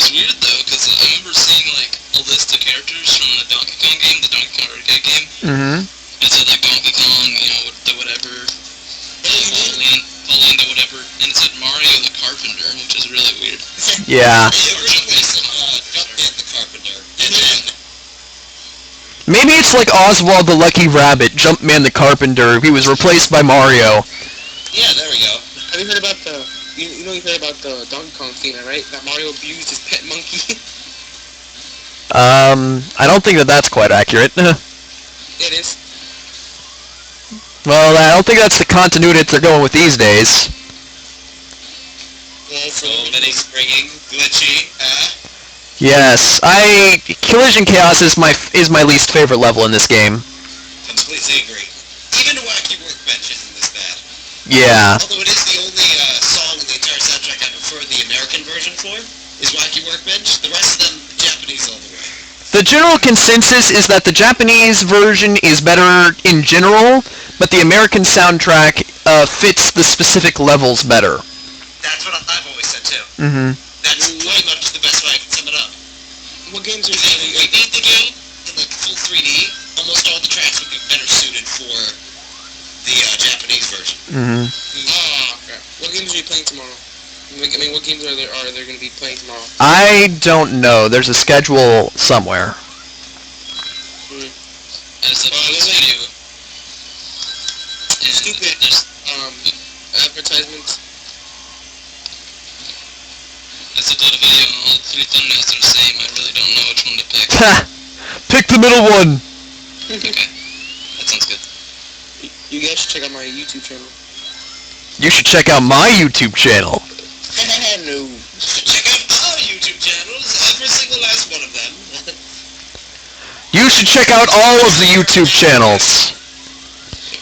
It's weird though, because I remember seeing like a list of characters from the Donkey Kong game, the Donkey Kong arcade game. Mm-hmm. It said like Donkey Kong, you know, the whatever, Pauline, the whatever, and it said Mario the Carpenter, which is really weird. Yeah. Jumpman the Carpenter. And then... Maybe it's like Oswald the Lucky Rabbit, Jumpman the Carpenter. He was replaced by Mario. Yeah, there we go. Have you heard about the... You know you heard about the Donkey Kong thing, right? That Mario abused his pet monkey. I don't think that that's quite accurate. It is. Well, I don't think that's the continuity that they're going with these days. Well, so many springing, glitchy, Yes, Collision Chaos is my least favorite level in this game. Completely agree. Even Wacky Workbench isn't this bad. Yeah. Although it is the only song in the entire soundtrack I prefer the American version for, is Wacky Workbench. The rest of them, Japanese all the way. The general consensus is that the Japanese version is better in general, but the American soundtrack fits the specific levels better. That's what I've always said too. Mm-hmm. That's pretty much the best way I can sum it up. What games are you If playing? we beat the game in like full 3D, almost all the tracks would be better suited for the Japanese version. Mm-hmm. Okay. What games are you playing tomorrow? I mean, what games are there going to be playing tomorrow? I don't know. There's a schedule somewhere. There's a video. And Stupid there's advertisements. It's a good video, and all three thumbnails are the same. I really don't know which one to pick. Pick the middle one! Okay, that sounds good. You guys should check out my YouTube channel. You should check out my YouTube channel. No. Check out our YouTube channels, every single last one of them. You should check out all of the YouTube channels.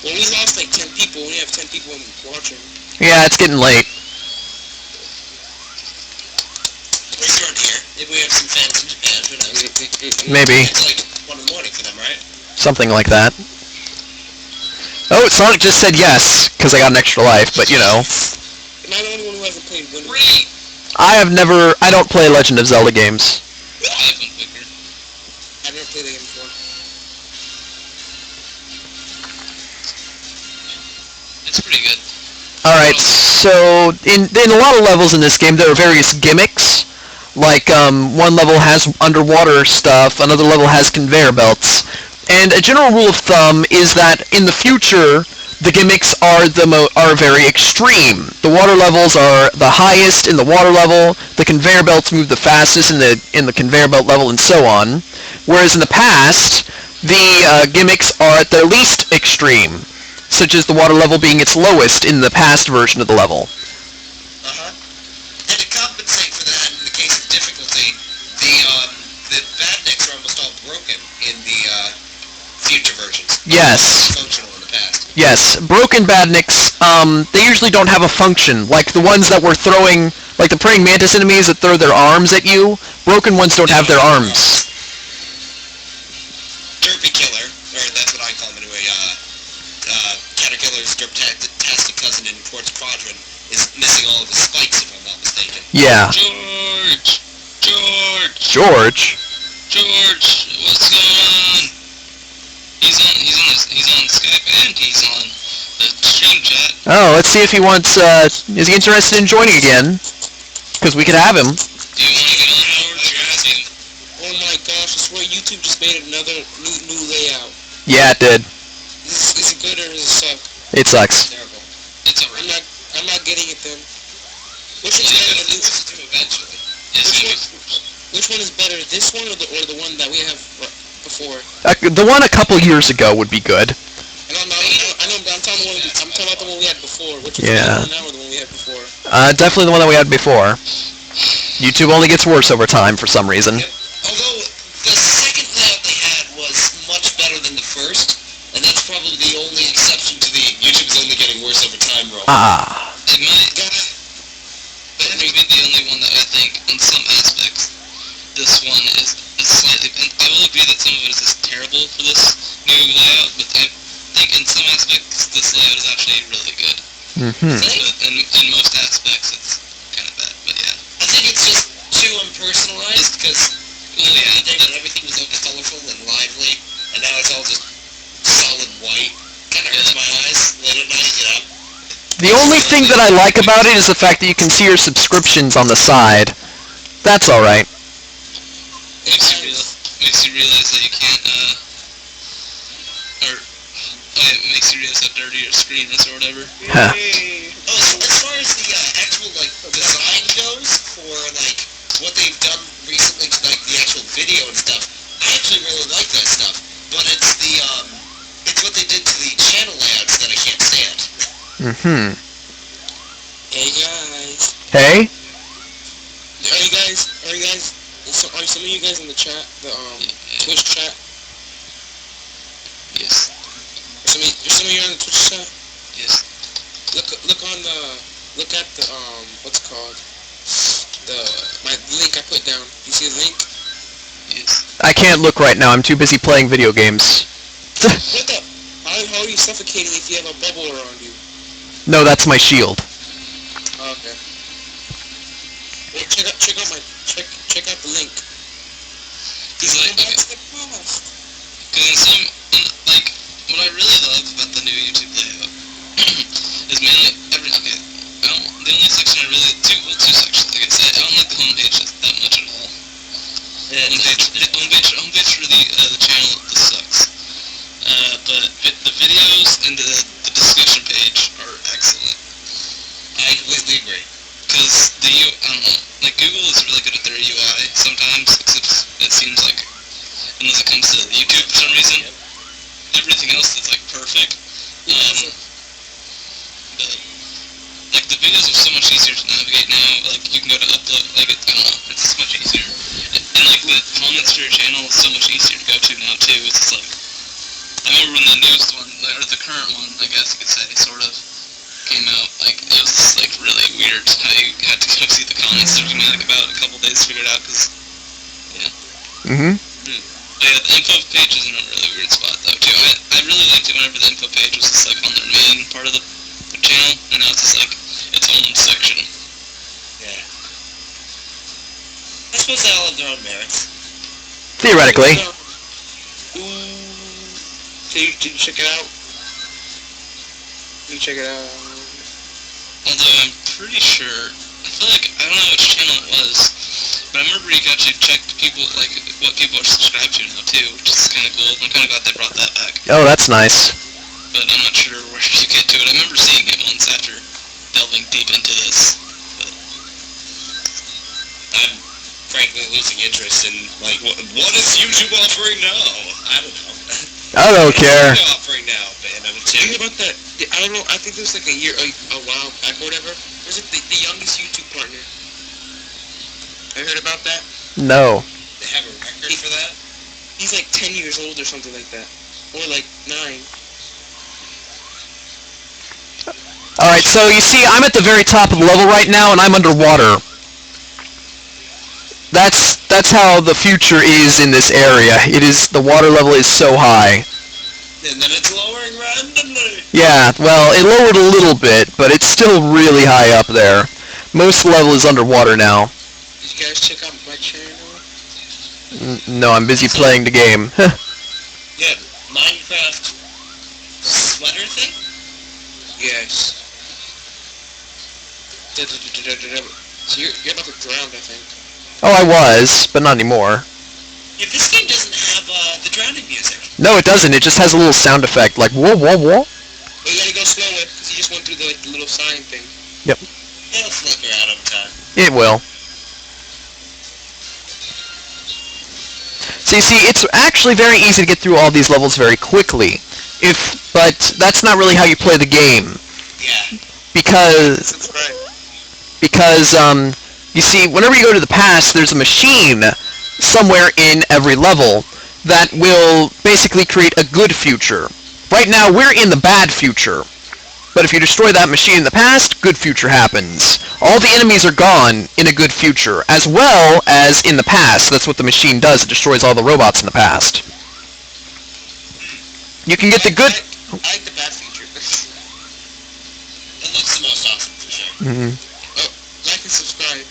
Well, we lost like 10 people. We only have 10 people watching. Yeah, it's getting late. We're starting here. Maybe we have some fans in Japan, who knows? Maybe. It's like 1 in the morning for them, right? Something like that. Oh, Sonic just said yes, because I got an extra life, but you know. Am I the only one who hasn't played Wind Waker? Great! I don't play Legend of Zelda games. I haven't Wicker. I've never played that game before. It's pretty good. Alright, so in a lot of levels in this game there are various gimmicks. Like, one level has underwater stuff, another level has conveyor belts. And a general rule of thumb is that in the future, the gimmicks are very extreme. The water levels are the highest in the water level, the conveyor belts move the fastest in the conveyor belt level, and so on. Whereas in the past, the gimmicks are at their least extreme, such as the water level being its lowest in the past version of the level. Uh-huh. And to compensate for that, in the case of difficulty, the badniks are almost all broken in the future versions. Yes. Functional in the past. Yes, broken badniks, they usually don't have a function, like the ones that were throwing, like the praying mantis enemies that throw their arms at you, broken ones don't have their arms. Derpy Killer, or that's what I call him anyway, Caterpillar's derptastic cousin in Quartz Quadrant is missing all of his spikes, if I'm not mistaken. Yeah. George! George? George, what's going on? He's on Skype and he's on the stream chat. Oh, let's see if he wants, is he interested in joining again? Because we could have him. Do you want to get on, George? You're asking. Oh my gosh, I swear YouTube just made another new layout. Yeah, it did. Is it good or does it suck? It sucks. Terrible. It's alright. I'm not getting it then. Which one's better than this? Eventually. Yes, Which one is better, this one or the one that we have before? The one a couple years ago would be good. I know, but I'm talking about the one we had before. Which is Yeah. better now or the one we had before? Definitely the one that we had before. YouTube only gets worse over time for some reason. Yep. Although, the second layout they had was much better than the first, and that's probably the only exception to the YouTube is only getting worse over time rule. Ah. It might be the only one that I think, in some aspects, this one is slightly... And I will agree that some of it is just terrible for this new layout, but I think in some aspects this layout is actually really good. Mm-hmm. But in most aspects it's kind of bad, but yeah. I think it's just too unpersonal because Well, yeah, day when everything was always colorful and lively, and now it's all just solid white. Kind of hurts my eyes late at night, you know. The only thing that I like about it is the fact that you can see your subscriptions on the side. That's alright. makes you realize that you can't, it makes you realize how dirty your screen is or whatever. Huh. Oh, so as far as the actual, like, design goes for, like, what they've done recently to, like, the actual video and stuff, I actually really like that stuff. But it's the, it's what they did to the channel layouts that I can't stand. Mm-hmm. Hey guys. Hey? Are some of you guys in the chat, the Twitch chat? Yes. Some of you on the Twitch chat? Yes. Look at the what's it called? My link I put down. You see the link? Yes. I can't look right now. I'm too busy playing video games. What the? How are you suffocating if you have a bubble around you? No, that's my shield. Oh, okay. Well, check out the link. Because Go back to the past. like, what I really love about the new YouTube layout is mainly the only section I really, two sections, I guess. I don't like the homepage that much at all. Homepage for the channel, this sucks. But the videos and the discussion page are excellent. I completely agree. Because I don't know, like Google is really good at their UI sometimes, except it seems like, unless it comes to YouTube for some reason, everything else is like perfect. But like the videos are so much easier to navigate now. Like you can go to upload, like I don't know, it's just much easier. And like the comments for your channel is so much easier to go to now too. It's just like, I remember when the newest one, or the current one, I guess you could say, sort of, came out, like, it was just, like, really weird how you had to go see the comments. It took me, like, about a couple days to figure it out, because, yeah. Mm-hmm. But yeah, the info page is in a really weird spot, though, too. I really liked it whenever the info page was just, like, on their main part of the channel, and now it's just, like, its own section. Yeah. I suppose they all have their own merits. Theoretically. Did you check it out? Did you check it out? Although I'm pretty sure, I feel like, I don't know which channel it was, but I remember you could actually check people, like, what people are subscribed to now, too, which is kind of cool. I'm kind of glad they brought that back. Oh, that's nice. But I'm not sure where you get to it. I remember seeing it once after delving deep into this. But I'm frankly losing interest in, like, what is YouTube offering now? I don't know. I don't care. What is YouTube offering now, man? I'm Think about that. I don't know. I think it was like a while back or whatever. Was it the youngest YouTube partner? Have you heard about that? No. They have a record for that? He's like 10 years old or something like that. Or like 9. Alright, so you see, I'm at the very top of the level right now, and I'm underwater. That's how the future is in this area. The water level is so high. And then it's lowering randomly. Yeah, well, it lowered a little bit, but it's still really high up there. Most level is underwater now. Did you guys check out my channel? No, I'm busy playing the game. Yeah, Minecraft sweater thing? Yes. So you're about to drown, I think. Oh, I was, but not anymore. Yeah, this game doesn't have the drowning music. No, it doesn't. It just has a little sound effect, like whoa, whoa, whoa. But you gotta go slower, because you just went through the little sign thing. Yep. It'll flicker out over time. It will. So you see, it's actually very easy to get through all these levels very quickly. But that's not really how you play the game. Yeah. Because you see, whenever you go to the past, there's a machine somewhere in every level that will basically create a good future. Right now, we're in the bad future. But if you destroy that machine in the past, good future happens. All the enemies are gone in a good future, as well as in the past. That's what the machine does. It destroys all the robots in the past. You can get the good... I like the bad future. It looks the most awesome, for sure. Mm-hmm. Oh, like and subscribe.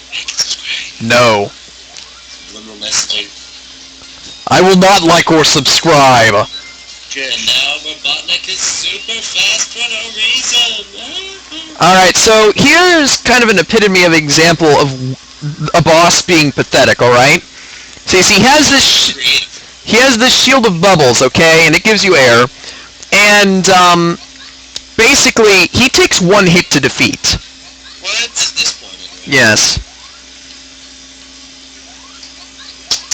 Like and subscribe. No. Subliminal messaging. I will not like or subscribe. And now Robotnik is super fast for no reason. Alright, so here's kind of an epitome of example of a boss being pathetic, alright? So you see, he has this shield of bubbles, okay, and it gives you air. And, basically, he takes one hit to defeat. What? At this point, anyway. Yes.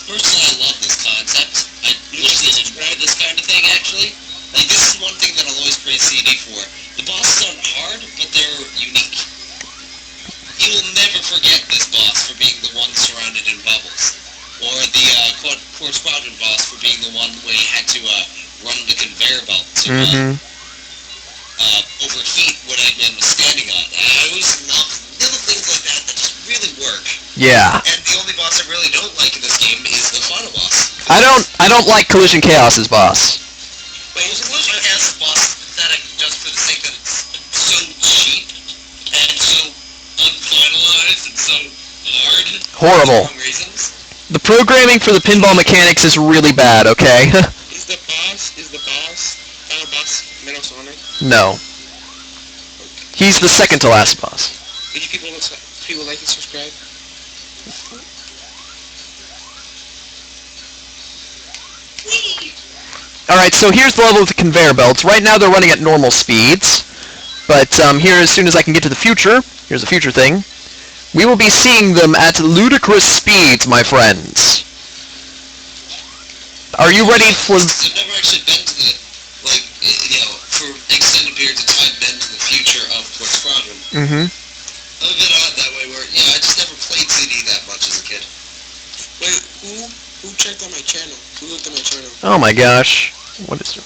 Personally, I love this concept. I really enjoy this kind of thing, actually. Like, this is one thing that I'll always praise CD for. The bosses aren't hard, but they're unique. You will never forget this boss for being the one surrounded in bubbles. Or the Core Squadron boss for being the one where you had to run the conveyor belt to overheat what Eggman was standing on. I always love little things like that that just really work. Yeah. And the only boss I really don't like in this game is the final boss. I don't like Collision Chaos's boss. Wait, Collision Chaos's boss is pathetic just for the sake that it's so cheap and so unfinalized and so hard. Horrible. For wrong reasons. The programming for the pinball mechanics is really bad, okay? Is the final boss, Metal Sonic? No. He's the second to last boss. Did you people like and subscribe? Alright, so here's the level of the conveyor belts. Right now they're running at normal speeds. But here, as soon as I can get to the future, here's a future thing, we will be seeing them at ludicrous speeds, my friends. Are you ready for... I've never actually been to the, like, you know, for extended periods of time, been to the future of Core Squadron. Mm-hmm. I'm a bit odd that way, where, yeah, I just never played CD that much as a kid. Wait, who checked on my channel? Who looked at my channel? Oh my gosh. What is it?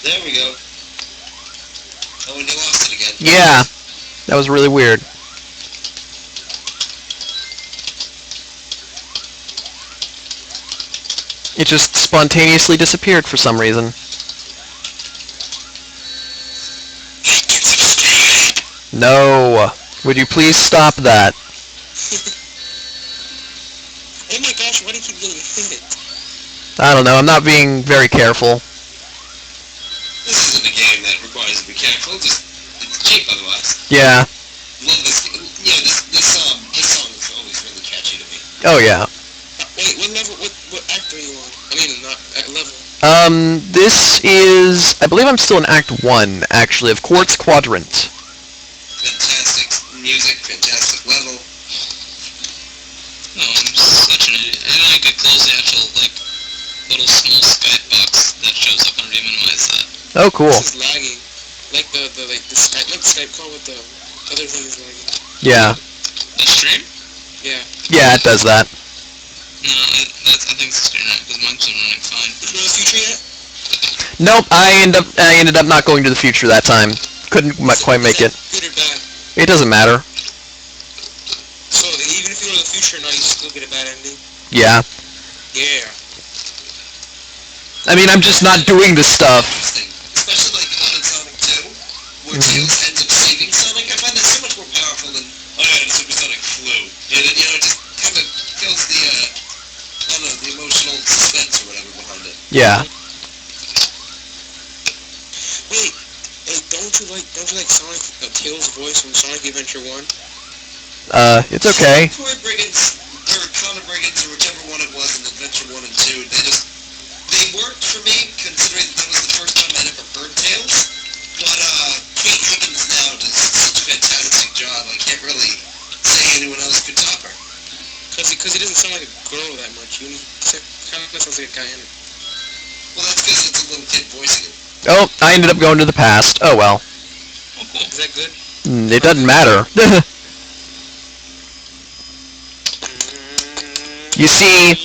There we go. Oh, and you lost it again. Yeah. That was really weird. It just spontaneously disappeared for some reason. No. Would you please stop that? Oh my gosh, why do you keep getting hit? I don't know, I'm not being very careful. This isn't a game that requires you to be careful, just, it's cheap otherwise. Yeah. Love this, yeah, this song is always really catchy to me. Oh yeah. Wait, what level, what act are you on? I mean, not at level. This is... I believe I'm still in Act 1, actually, of Quartz Quadrant. Fantastic music, fantastic level. No, I'm such an idiot. I didn't get close the actual, like, little small Skype box that shows up under to minimize that. Oh, cool. This is lagging. Like the Skype, not the Skype call, but the other thing is lagging. Yeah. The stream? Yeah. Yeah, it does that. No, I think it's the stream, because mine's been running fine. Is there no future yet? Nope, I ended up not going to the future that time. Couldn't quite make it. Good or bad? It doesn't matter. So, even if you go to the future or not, you still get a bad ending? Yeah. Yeah. I mean, I'm just not doing the stuff. Especially like in Sonic 2, where Tails ends up saving Sonic. I find that so much more powerful than, oh yeah, the Supersonic flew. And it, you know, it just kind of kills the, I don't know, the emotional suspense or whatever behind it. Yeah. Wait, don't you like Sonic, Tails' voice from Sonic Adventure 1? It's okay. Toy Brigands, or Counter Brigands, or whichever one it was in Adventure 1 and 2, they worked for me, considering that was the first time I'd ever heard Tails. But, Kate Higgins now does such a fantastic job, I can't really say anyone else could top her. Because he doesn't sound like a girl that much. He kind of sounds like a guy in it. Well, that's because it's a little kid voicing it. Oh, I ended up going to the past. Oh well. Oh, cool. Is that good? It doesn't matter. You see,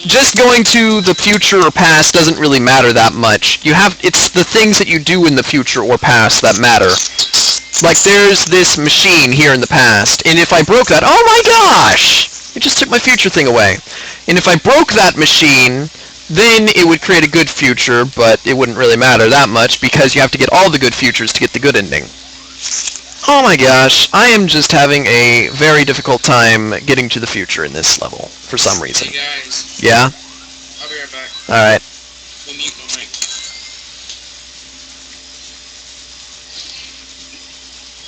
just going to the future or past doesn't really matter that much. It's the things that you do in the future or past that matter. Like, there's this machine here in the past, and if I broke that, oh my gosh! It just took my future thing away. And if I broke that machine, then it would create a good future, but it wouldn't really matter that much, because you have to get all the good futures to get the good ending. Oh my gosh, I am just having a very difficult time getting to the future in this level, for some reason. Hey guys, Yeah? I'll be right back. Alright. We'll mute my mic.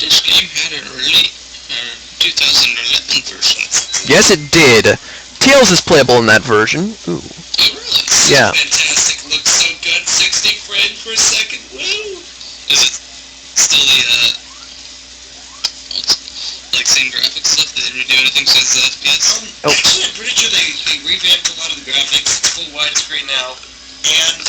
This game had an early 2011 version. Yes, it did. Tails is playable in that version. Ooh. Oh, really? Yeah. Fantastic. Looks so good. 60 frames per second. Woo! Is it still the, like, same graphics stuff? Did they redo anything since the FPS? Oh. Actually, I'm pretty sure they revamped a lot of the graphics. It's full widescreen now. And,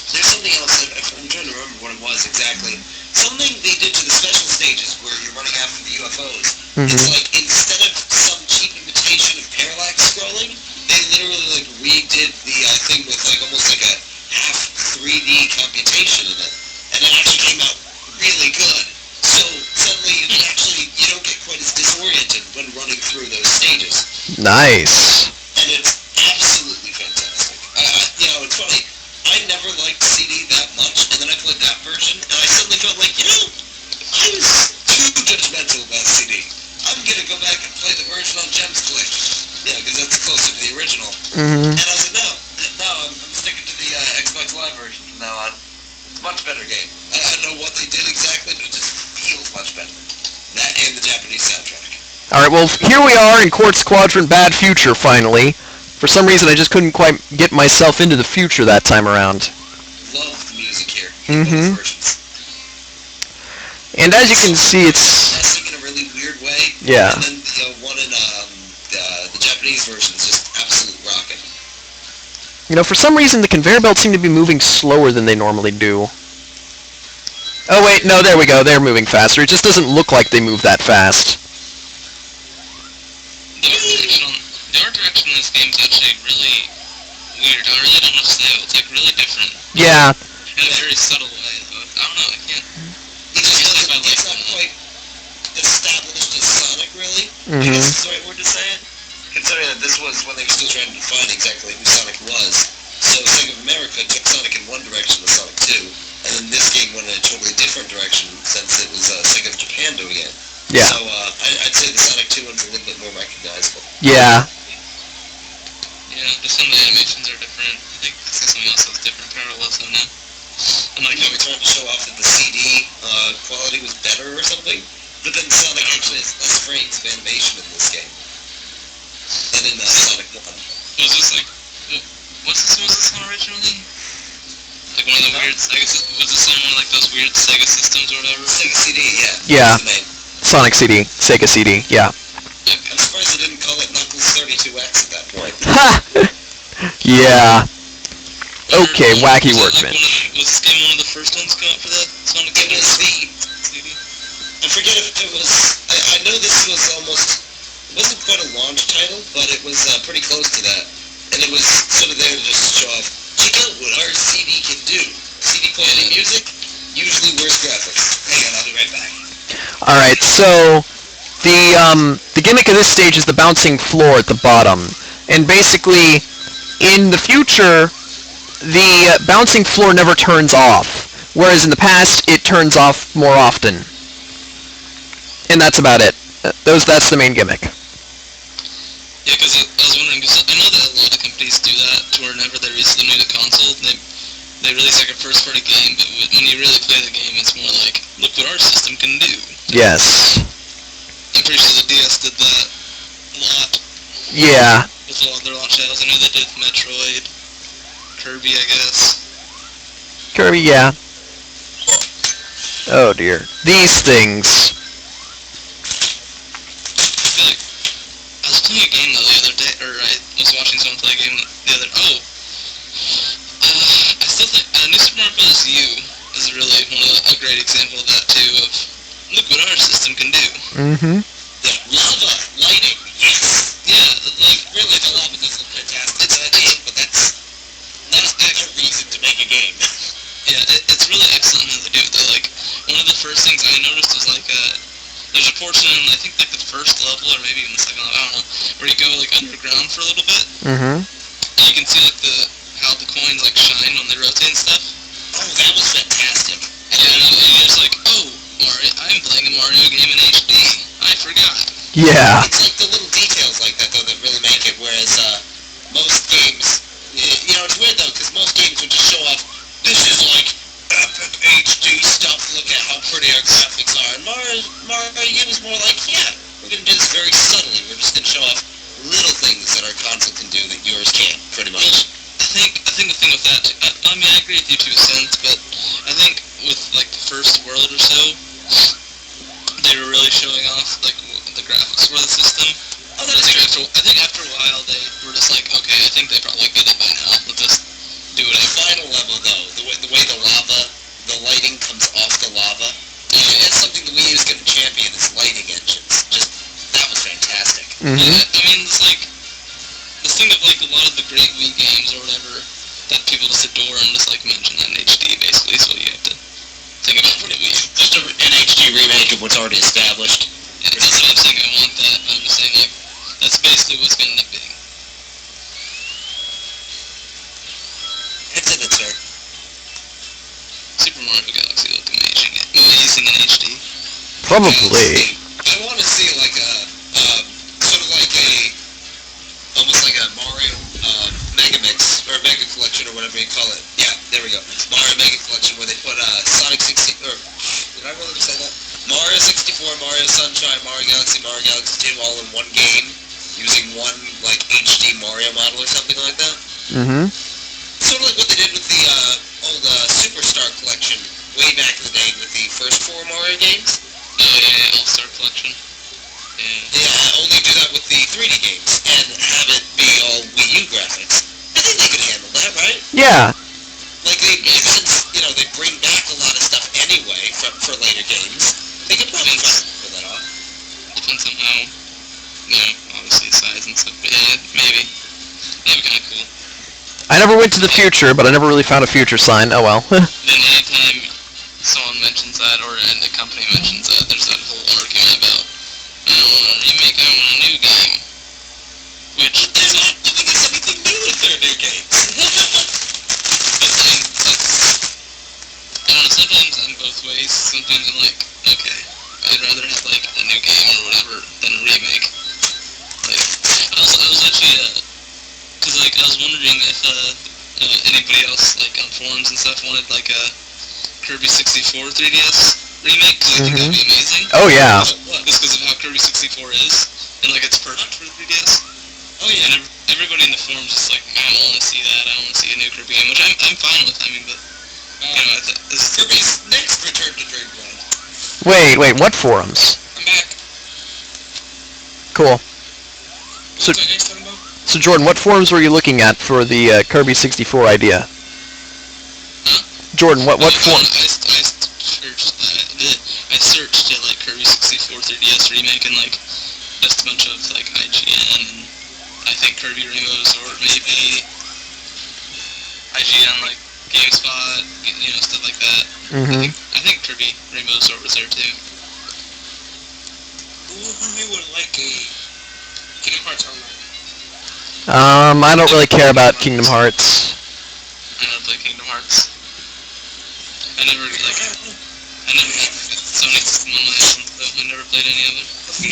there's something else. I'm trying to remember what it was exactly. Something they did to the special stages where you're running after the UFOs. It's like, instead of some cheap imitation of parallax scrolling, they literally, like, redid the thing with, like, almost like a half 3D computation in it. And it actually came out really good. So, suddenly, you don't get quite as disoriented when running through those stages. Nice. And it's absolutely fantastic. It's funny. I never liked CD that much, and then I played that version, and I suddenly felt like, I was too judgmental about CD. I'm gonna go back and play the version on Gems Collection. Yeah, because that's closer to the original. Mm-hmm. And I said, no, I'm sticking to the Xbox Live version from now on. It's a much better game. I don't know what they did exactly, but it just feels much better. That and the Japanese soundtrack. Alright, well, here we are in Quartz Quadrant Bad Future, finally. For some reason, I just couldn't quite get myself into the future that time around. Love the music here. Mhm. Both versions. And as you can see, it's... Classic in a really weird way. Yeah. And then one in the Japanese version is just absolute rocking. For some reason, the conveyor belts seem to be moving slower than they normally do. Oh wait, no, there we go. They're moving faster. It just doesn't look like they move that fast. The art direction in this game is actually really weird. I really don't know what to say. It's like really different. Yeah. In a very subtle way, though. I don't know, I can't. It's not quite established as Sonic, really. I Mhm. guess is the right word to say it. Considering that this was when they were still trying to define exactly who Sonic was. So Sega of America took Sonic in one direction with Sonic 2, and then this game went in a totally different direction since it was Sega of Japan doing it. Yeah. So I'd say the Sonic 2 one's a little bit more recognizable. Yeah. Yeah, just some of the animations are different. I think I saw something else that's different parallels in that. And like, They were trying to show off that the CD quality was better or something, but then Sonic actually has less frames of animation in this game than in Sonic 1. was this like, what's this, was this on originally? Like one of the weird, I guess, was this on one of like those weird Sega systems or whatever? Sega CD, yeah. Yeah. That's the name. Sonic CD. Sega CD, yeah. I'm surprised they didn't call it Knuckles 32X at that point. Ha! Yeah. Okay, wacky Was workbench. Was this game one of the first ones come out for that Sonic It was CD? I forget if it was, I know this was almost, it wasn't quite a launch title, but it was pretty close to that. And it was sort of there to just show off, check out what our CD can do. CD quality music, usually worse graphics. Hang on, I'll be right back. Alright, so the gimmick of this stage is the bouncing floor at the bottom. And basically, in the future, the bouncing floor never turns off. Whereas in the past, it turns off more often. And that's about it. That's the main gimmick. Yeah, because I was wondering, because I know that a lot of companies do that, to whenever they release the new console, they release like a first-party game, but when you really play the game, it's more like, look what our system can do. Yes. I'm pretty sure the DS did that a lot Yeah. with a lot of their launch titles. I know they did Metroid, Kirby, I guess. Kirby, yeah. Oh dear. These things. I feel like I was playing a game though the other day, or I was watching someone play a game the other. I still think New Super Mario Bros. U is really a great example of that too. Of look what our system can do. Mm-hmm. Yeah, lava, lighting, yes. Yeah, like Really, the lava does look fantastic. It's a game, but that's not a reason to make a game. yeah, it's really excellent how they do it. Though. Like one of the first things I noticed was like there's a portion in I think like the first level or maybe even the second level, I don't know, where you go like underground for a little bit. Mm-hmm. And you can see like how the coins like shine when they rotate and stuff. Oh, that was fantastic. Yeah, and you're just like, oh, I'm playing a Mario game in HD. I forgot. Yeah. It's like the little details like that, though, that really make it, whereas most games, you know, it's weird, though, because most games would just show off, this is, like, epic HD stuff, look at how pretty our graphics are, and Mario was more like, yeah, we're going to do this very subtly, we're just going to show off little things that our console can do that yours can't, pretty much. I think the thing with that, I mean, I agree with you to a sense, but I think with, like, the first world or so, they were really showing off, like, the graphics for the system. Oh, that's true. I think after a while they were just like, okay, I think they probably get it by now. Let's just do it. The final level, though, the way the lighting comes off the lava, that's something the Wii U's going to champion, is lighting engines. Just, that was fantastic. Mm-hmm. Yeah, I mean, it's like, the thing of, like, a lot of the great Wii games or whatever that people just adore and just, like, mention in HD, basically, is what you have to think about for the Wii U. Just an HD remake of what's already established. Yeah, that's what I'm saying, I want that, but I'm just saying, like, that's basically what's going to end up being. It's in it, sir. Super Mario Galaxy looked amazing in HD. Probably. I want to see like a sort of like almost like a Mario Megamix or Mega Collection or whatever you call it. Yeah, there we go. Mario Mega Collection where they put Sonic 60 or did I really say that? Mario 64, Mario Sunshine, Mario Galaxy 2 all in one game using one like HD Mario model or something like that. Mm-hmm. Sort of like what they did with the old Superstar Collection way back in the day with the first 4 Mario games. Oh yeah, All-Star Collection. Yeah. Yeah, only do that with the 3D games and have it be all Wii U graphics. I think they could handle that, right? Yeah. Like since they bring back a lot of stuff anyway for later games, they could probably pull that off. Depends on how, obviously size and stuff. But yeah, maybe. That'd be kind of cool. I never went to the future, but I never really found a future sign. Oh well. Then anytime someone mentions that, or the company mentions that, there's that whole argument about, I don't want a remake, I want a new game. Which They're not giving us anything new with their new games. I don't know, sometimes I'm both ways. Sometimes I'm like, okay, I'd rather have like a new game or whatever than a remake. Like, I was actually, cause like I was wondering if anybody else like on forums and stuff wanted like a Kirby 64 3DS remake, cause I think that'd be amazing. Oh yeah. Just because of how Kirby 64 is, and like it's perfect for the 3DS. Oh yeah. And everybody in the forums is like, I don't want to see that. I don't want to see a new Kirby game, which I'm fine with. I mean, but Kirby's next return to Dreamland. Wait, what forums? I'm back. Cool. So, What are you guys talking about? so Jordan, what forums were you looking at for the Kirby 64 idea? Huh? Jordan, what I forum? searched it like Kirby 64 3DS remake and like just a bunch of like IGN and I think Kirby Rainbow Sword maybe IGN like GameSpot, stuff like that. Mm-hmm. I think Kirby Rainbow Sword was there too. Who would like a Kingdom Hearts Online? I don't really care about Kingdom Hearts. I never played Kingdom Hearts. I never Sony system on my phone, so I never played any of it.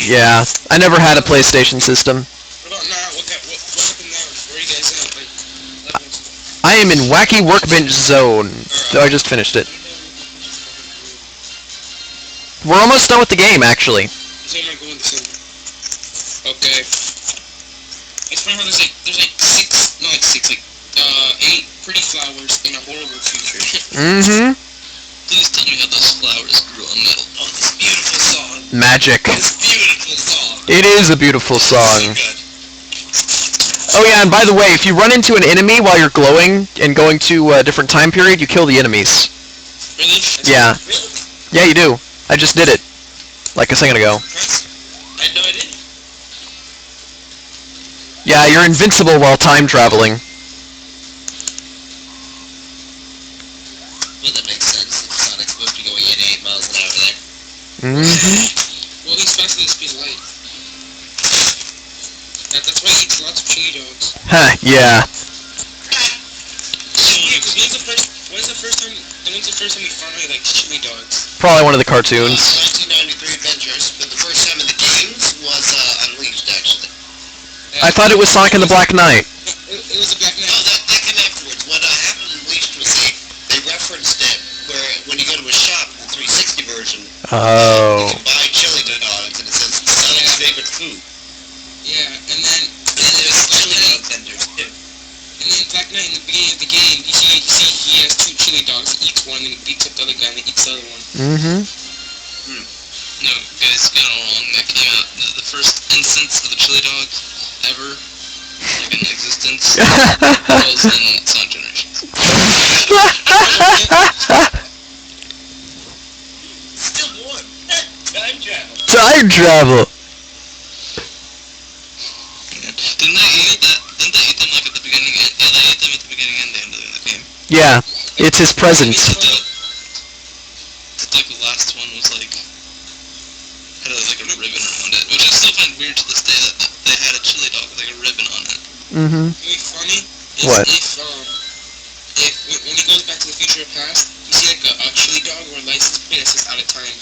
Yeah, I never had a PlayStation system. What about now? What happened now? Where are you guys at? Like, levels? I am in Wacky Workbench Zone. So I just finished it. We're almost done with the game, actually. So am I going to Okay. It's funny how there's like 8 pretty flowers in a horrible future. Mm-hmm. Please tell me how those flowers grew on metal. Oh, this beautiful song. Magic. This beautiful song. It is a beautiful So song. good. Oh yeah, and by the way, if you run into an enemy while you're glowing and going to a different time period, you kill the enemies. Really? Yeah. Really? Yeah, you do. I just did it. Like a second ago. Impressive. I had no idea. Yeah, you're invincible while time traveling. Well, that makes sense. If Sonic's supposed to be going 88 miles an hour there. Mm-hmm. Well, he's faster than the speed of light. That's why he eats lots of chili dogs. Huh, yeah. When's the first time first time you found out you liked chili dogs? Probably one of the cartoons. 1993 Adventures, but the first time in the games was Unleashed, actually. I thought it was Sonic and the Black Knight. It was a Black Knight. No, that came afterwards. What happened in Unleashed was they referenced it where when you go to a shop, the 360 version, Oh. you can buy chili dogs, and it says Sonic's favorite food. Yeah, and then There's chili dog vendors, too. And then Black Knight in the beginning of the game, you see he has two chili dogs. He eats one and he beats up the other guy and he eats the other one. Mm-hmm. No, guys, you got it wrong. That came out, the first instance of the chili dog ever, like in existence, was in Sonic Generations. Still one. Time travel. Time travel. Didn't they eat them like at the beginning? Yeah, they ate them at the beginning and the end of the game. Yeah, it's his present. Except like the last one was like had like a ribbon around it, which I still find weird to this day that they had a chili dog with like a ribbon on it. Mm-hmm. What'd be funny is What? if when he goes back to the future or past, you see like a chili dog or a license plate that says out of time.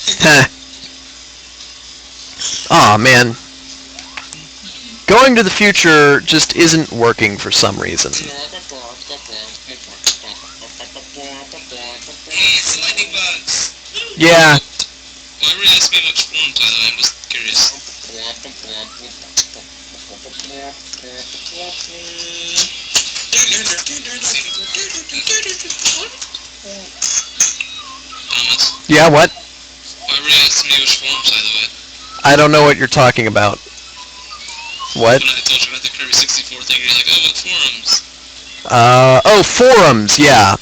Aw, man. Going to the future just isn't working for some reason. Hey, it's lightning bugs. Yeah. Why were you asking me which one, by the way? I'm just curious. Thomas, Yeah, what? why were you asking me which forms, by the way? I don't know what you're talking about. What? When I told you about the Kirby 64 thing, you're like, oh, what forums? Oh, forums, yeah.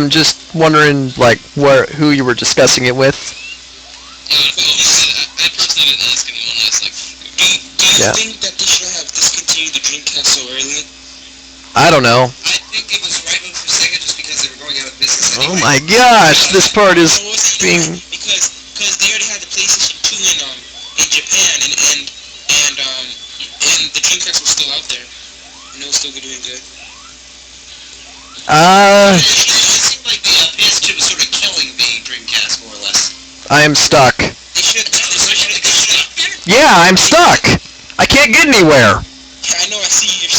Just wondering, like, who you were discussing it with. I personally didn't ask anyone. I was like, Do you Yeah. think that they should have discontinued the Dreamcast so early? I don't know. I think it was right move for Sega just because they were going out of business Oh anyway. my gosh, this part is No, it's not being... because they already had the PlayStation 2 in Japan and the Dreamcast was still out there and it was still doing good. It seemed like the PS2 was sort of killing the Dreamcast, more or less. I am stuck. They should have. Yeah, I'm stuck. I can't get anywhere. I know. I see you.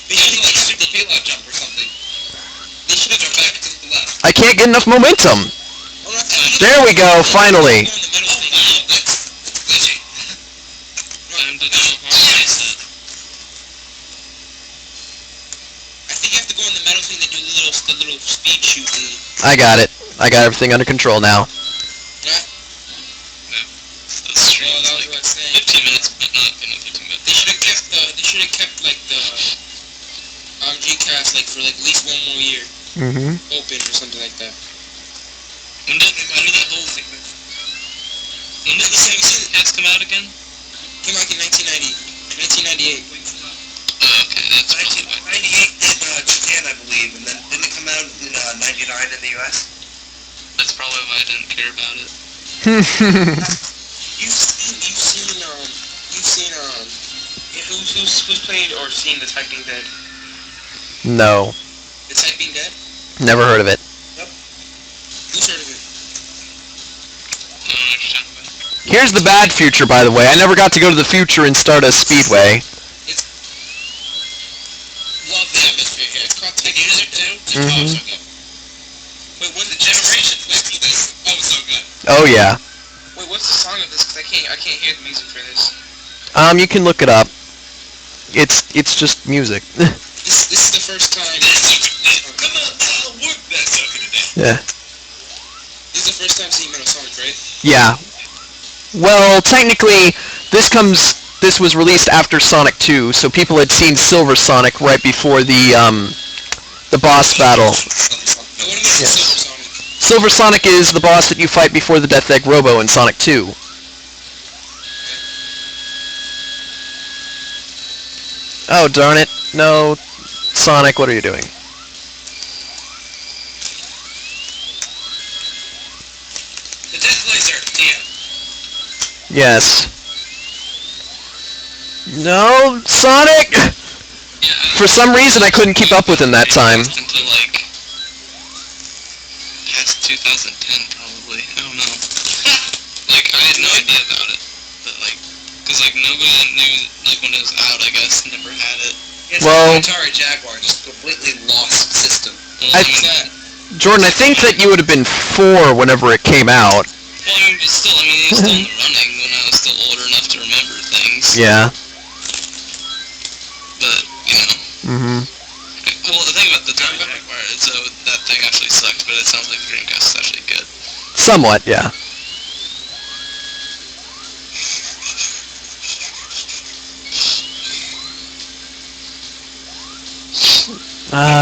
They They should should like have. super payload jump or something. They should have Jump back to the left. I can't get enough momentum. There we go, finally. Oh wow, that's glitchy. time to know how to use it. I think you have to go in the metal thing and do the little speed shoot thing. I got it. I got everything under control now. Yeah. The stream Well, is that was like what I was saying. 15 minutes, but not 15 minutes. They should have kept like the Gcast like for like at least one more year Mm-hmm. open or something like that. When did the Dreamcast come out again? Came out in 1998. Oh, okay, that's probably why. 98 in Japan, I believe, and then didn't it come out in 99 in the US? That's probably why I didn't care about it. You've seen who's played or seen The Typing Dead? No. The Typing Dead? Never heard of it. Who's heard of it? I don't know what you're talking about. Here's the bad future, by the way. I never got to go to the future and start a speedway. Love the atmosphere here. It's called The Typing music Dead. too. Mhm. Oh, so good. Wait, when the generation went through this, oh, so good. Oh yeah. Wait, what's the song of this? Cause I can't hear the music for this. You can look it up. It's just music. This is the first time. Come on, I'll work that sucker today. Yeah. This is the first time seeing Metal Sonic, right? Yeah. Well, technically, this was released after Sonic 2, so people had seen Silver Sonic right before the boss battle. Now, what do you mean Yes. Silver Sonic? Silver Sonic is the boss that you fight before the Death Egg Robo in Sonic 2. Oh, darn it. No. Sonic, what are you doing? The death laser. Yeah. Yes. No, Sonic! Yeah, For some reason, I couldn't keep up with him that time. Into like past idea about it. But, like, because, like, nobody that knew, like, when it was out, I guess, never had it. It's Well- like Atari Jaguar, just completely lost system. Well, I- I mean, that. Jordan, I think that you would have been 4 whenever it came out. Well, I mean, but still, I mean, it was still in the running when I was still older enough to remember things. Yeah. But, you know. Mm-hmm. Well, the thing about the Atari Jaguar is, that thing actually sucked, but it sounds like the Dreamcast is actually good. Somewhat, yeah.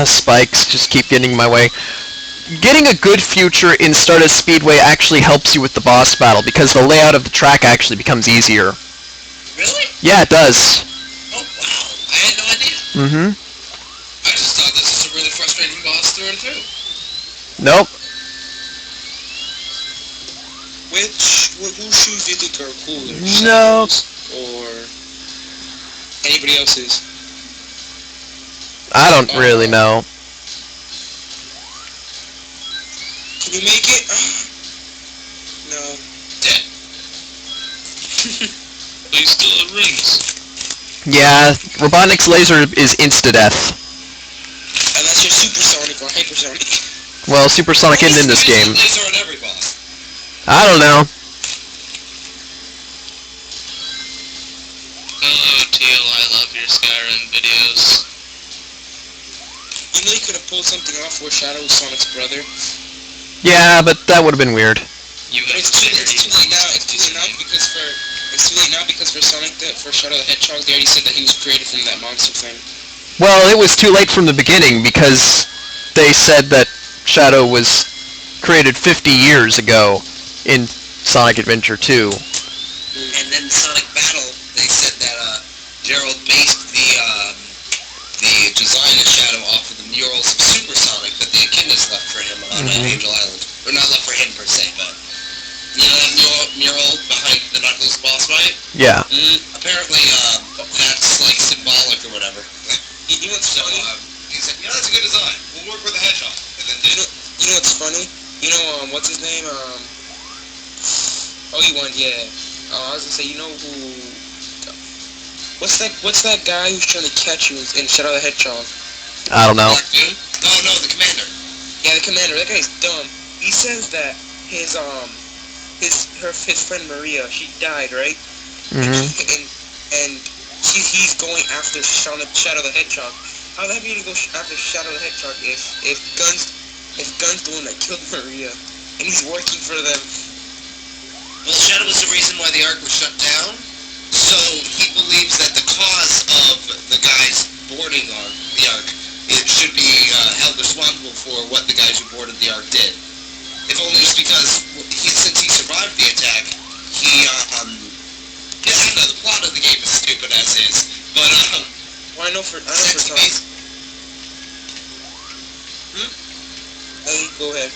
Spikes just keep getting in my way. Getting a good future in Stardust Speedway actually helps you with the boss battle, because the layout of the track actually becomes easier. Really? Yeah, it does. Oh, wow. I had no idea. Mm-hmm. I just thought this was a really frustrating boss through and through. Nope. Whose shoes do you think are cooler? No. Shadow's or anybody else's? I don't really know. Can you make it? No. Dead. But you still have rings. Yeah, Robotnik's laser is insta-death. Unless you're supersonic or hypersonic. Well, Supersonic isn't in this game. Laser on every boss. I don't know. Oh, Teal, I love your Skyrim videos. You know you could have pulled something off where Shadow was Sonic's brother. Yeah, but that would have been weird. You But have it's too late now. It's too late now because for Sonic for Shadow the Hedgehog, they already said that he was created from that monster thing. Well, it was too late from the beginning, because they said that Shadow was created 50 years ago in Sonic Adventure 2. And then Sonic Battle, they said that Gerald based the design of Shadow off of the murals of Supersonic that the Echidnas left for him on Angel Island. Or not left for him per se, but you know that mural behind the Knuckles boss fight? Yeah. Apparently, that's like symbolic or whatever. You know what's So funny? he said, yeah, that's a good design. We'll work with the Hedgehog. And then did. You know what's funny? You know what's his name? Obi-Wan, yeah. I was gonna say, you know who? What's that guy who's trying to catch you in Shadow the Hedgehog? I don't know. Black Doom? Oh no, the commander. Yeah, the commander. That guy's dumb. He says that his friend Maria, she died, right? Mm-hmm. And he's going after Shadow the Hedgehog. How the heck are you gonna go after Shadow the Hedgehog if Gun's the one that killed Maria and he's working for them? Well, Shadow was the reason why the Ark was shut down. So he believes that the cause of the guys boarding on the Ark should be held responsible for what the guys who boarded the Ark did. If only it's because since he survived the attack, he I don't know, the plot of the game is stupid as is, but Well, I know for Tom. Go ahead.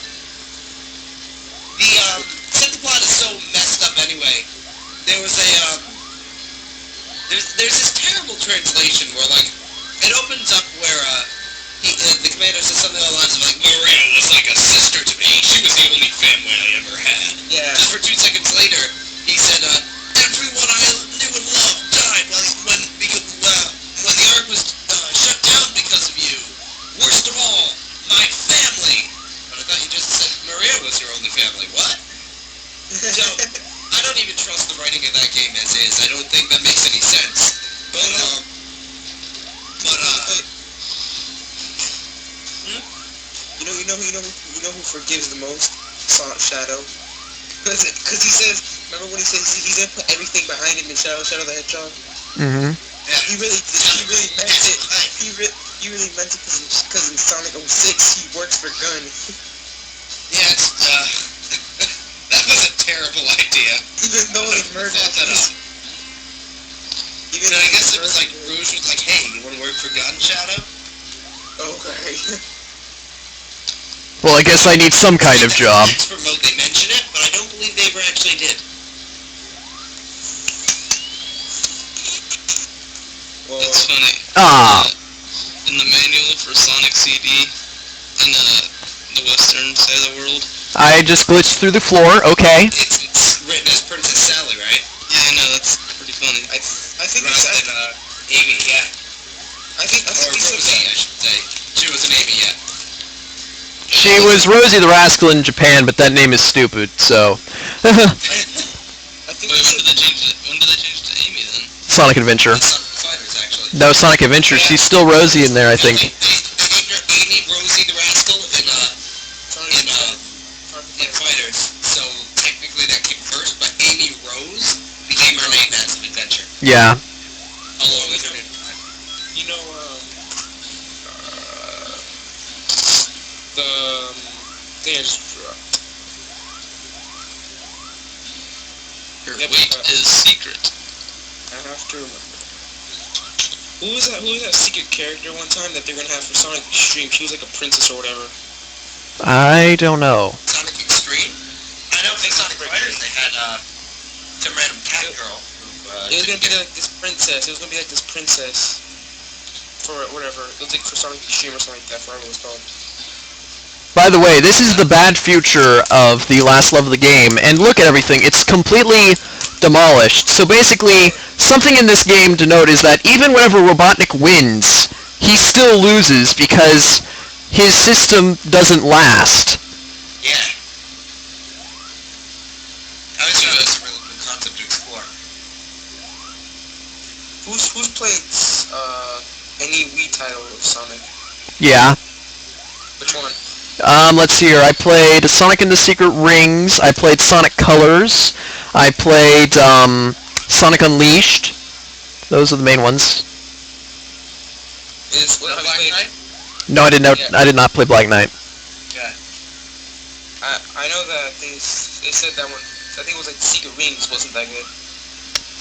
Since the plot is so messed up anyway, there was a there's this terrible translation where like it opens up where the commander says something along the lines of like, Maria was like a sister to me. She was the only family I ever had. Yeah. Just for 2 seconds later, he said, everyone I knew and loved died when the Ark was shut down because of you. Worst of all, my family. But I thought you just said Maria was your only family. What? So, I don't even trust the writing of that game as is. I don't think that makes any sense. But You know who forgives the most? Shadow. Because he says, remember when he says he's gonna put everything behind him in Shadow the Hedgehog? Mm-hmm. yeah, He really meant it. He really meant it because in Sonic 06 he works for Gun. yeah, it's, that was a terrible idea. Even though they murdered Thought that up. Even I guess it was like Rouge was like, hey, you want to work for Gun, Shadow? Okay. Well, I guess I need some kind of job. Next promote, they mention it, but I don't believe they ever actually did. Well, That's funny. Ah. In the manual for Sonic CD, in the western side of the world, I just glitched through the floor, okay. It's written written as Princess Sally, right? Yeah, I know, that's pretty funny. I think Rather it's than Amy, yeah. I think Or these Rosie, I should say. She wasn't Amy yet. She was Rosie the Rascal in Japan, but that name is stupid, so... I think Wait, when did they change it? When did they change it to Amy then? Sonic Adventure. That's Sonic Fighters, actually. No, Sonic Adventure. She's still Rosie in there, I think. They named her Amy Rosie the Rascal in Fighters. So technically that came first, but Amy Rose became her name as an adventure. Yeah. Along with her name. you know the thing I just dropped. Her Yep, weight is secret. I have to remember. Who was that secret character one time that they're gonna have for Sonic Extreme? She was like a princess or whatever. I don't know. Sonic Extreme? I know for Sonic Fighters they had some random cat girl. It was gonna be like this princess. It was gonna be like this princess for whatever. It was like for Sonic Extreme or something like that. I forgot what it was called. By the way, this is the bad future of the last level of the game, and look at everything. It's completely demolished. So basically, something in this game to note is that even whenever Robotnik wins, he still loses because his system doesn't last. Yeah. I was sure that's a really good concept to explore. Who's played any Wii title of Sonic? Yeah. Which one? Let's see here. I played Sonic and the Secret Rings. I played Sonic Colors. I played Sonic Unleashed. Those are the main ones. Is what have you Black played? Knight? No, I did not. Yeah. I did not play Black Knight. Yeah. I know that they said that one. I think it was like Secret Rings wasn't that good.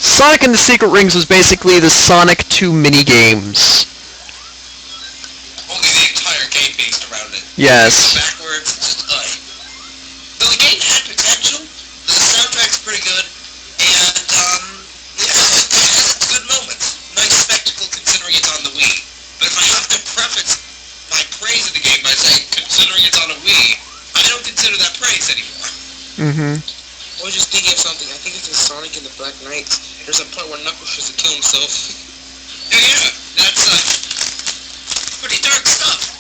Sonic and the Secret Rings was basically the Sonic 2 mini-games. Only the entire game based around it. Yes. Backwards, just though the game had potential, the soundtrack's pretty good, and yeah, it has good moments. Nice spectacle considering it's on the Wii. But if I have to preface my praise of the game by saying, considering it's on a Wii, I don't consider that praise anymore. Mm-hmm. I was just thinking of something. I think it's in Sonic and the Black Knight. There's a part where Knuckles tries to kill himself. Yeah, that's pretty dark stuff.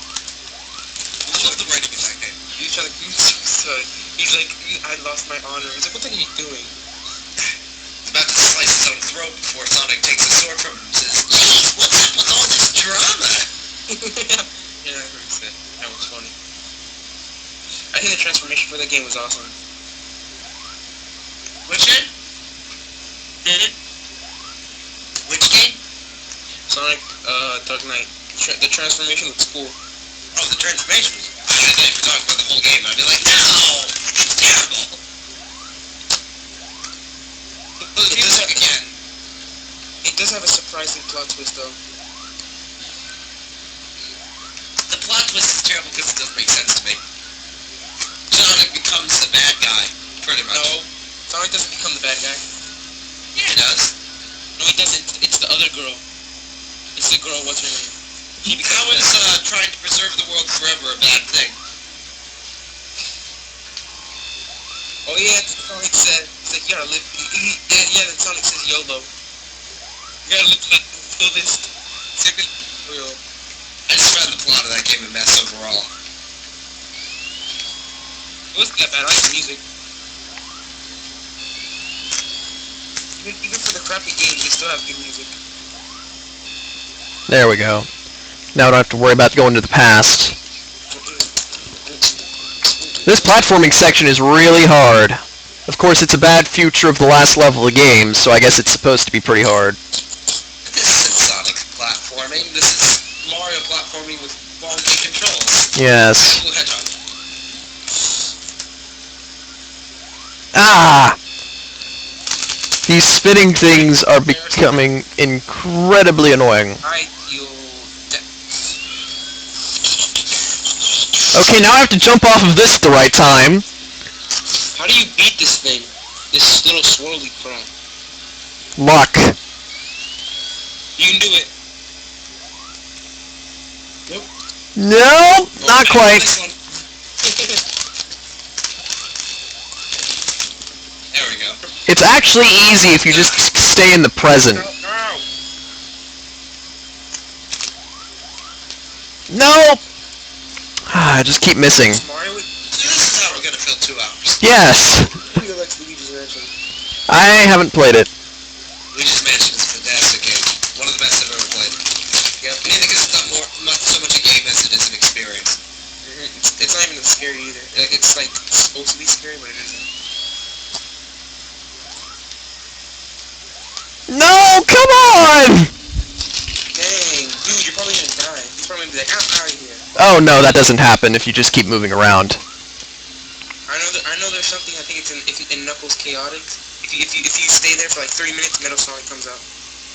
I love the writing in that game. He's trying to kill himself. He's like, I lost my honor. He's like, what the heck are you doing? He's about to slice his own throat before Sonic takes the sword from him and says, "Jeez, what's up with all this drama?" Yeah, I heard you say. That was funny. I think the transformation for that game was awesome. Which game? Which game? Sonic, Dark Knight. The transformation looks cool. Oh, the transformation was... I thought you were talking about the whole game. I'd be like, no! It's terrible! Well, the music again. It does have a surprising plot twist, though. The plot twist is terrible because it doesn't make sense to me. Sonic becomes the bad guy, pretty much. No, Sonic doesn't become the bad guy. Yeah, he does. No, he doesn't. It's the other girl. It's the girl, what's her name? How is trying to preserve the world forever a bad thing? Oh yeah, Sonic said, he's like, you gotta live, yeah, then Sonic says YOLO. You gotta live till this, real. I just found the plot of that game a mess overall. It wasn't that bad, I like the music. Even for the crappy games, they still have good music. There we go. Now I don't have to worry about going to the past. This platforming section is really hard. Of course, it's a bad future of the last level of the game, so I guess it's supposed to be pretty hard. This isn't Sonic platforming. This is Mario platforming with wonky controls. Yes. Ooh, Hedgehog. Ah! These spinning things are becoming incredibly annoying. Ideal depth. Okay, now I have to jump off of this at the right time. How do you beat this thing? This little swirly crap. Luck. You can do it. Nope. No, not quite. This one. There we go. actually easy if you just stay in the present. No! I just keep missing. So this is how we're gonna fill 2 hours. Yes! I haven't played it. Luigi's Mansion is a fantastic game. One of the best I've ever played. Yep. Mainly because it's not so much a game as it is an experience. It's not even scary either. Like, it's like supposed to be scary, but it isn't. No! Come on! Dang, dude, you're probably gonna die. You're probably gonna be like, I'm out of here. Oh no, that doesn't happen if you just keep moving around. I know there's something, I think it's in Knuckles Chaotic. If you stay there for like 30 minutes, Metal Sonic comes out.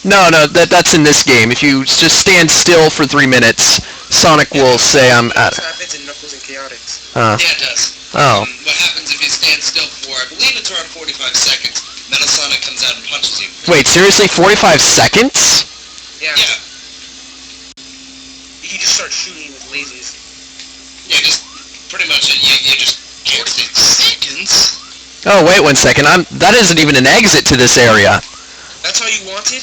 No, that's in this game. If you just stand still for 3 minutes, Sonic will say I'm out. What happens in Knuckles and Chaotix? Yeah, it does. Oh. What happens if you stand still for, I believe it's around 45 seconds, Metal Sonic comes out and punches you. Wait, seriously? 45 seconds? Yeah. Yeah. You just start shooting with lasers. Yeah, just pretty much you just 46 seconds. Oh, wait 1 second. That isn't even an exit to this area. That's all you wanted?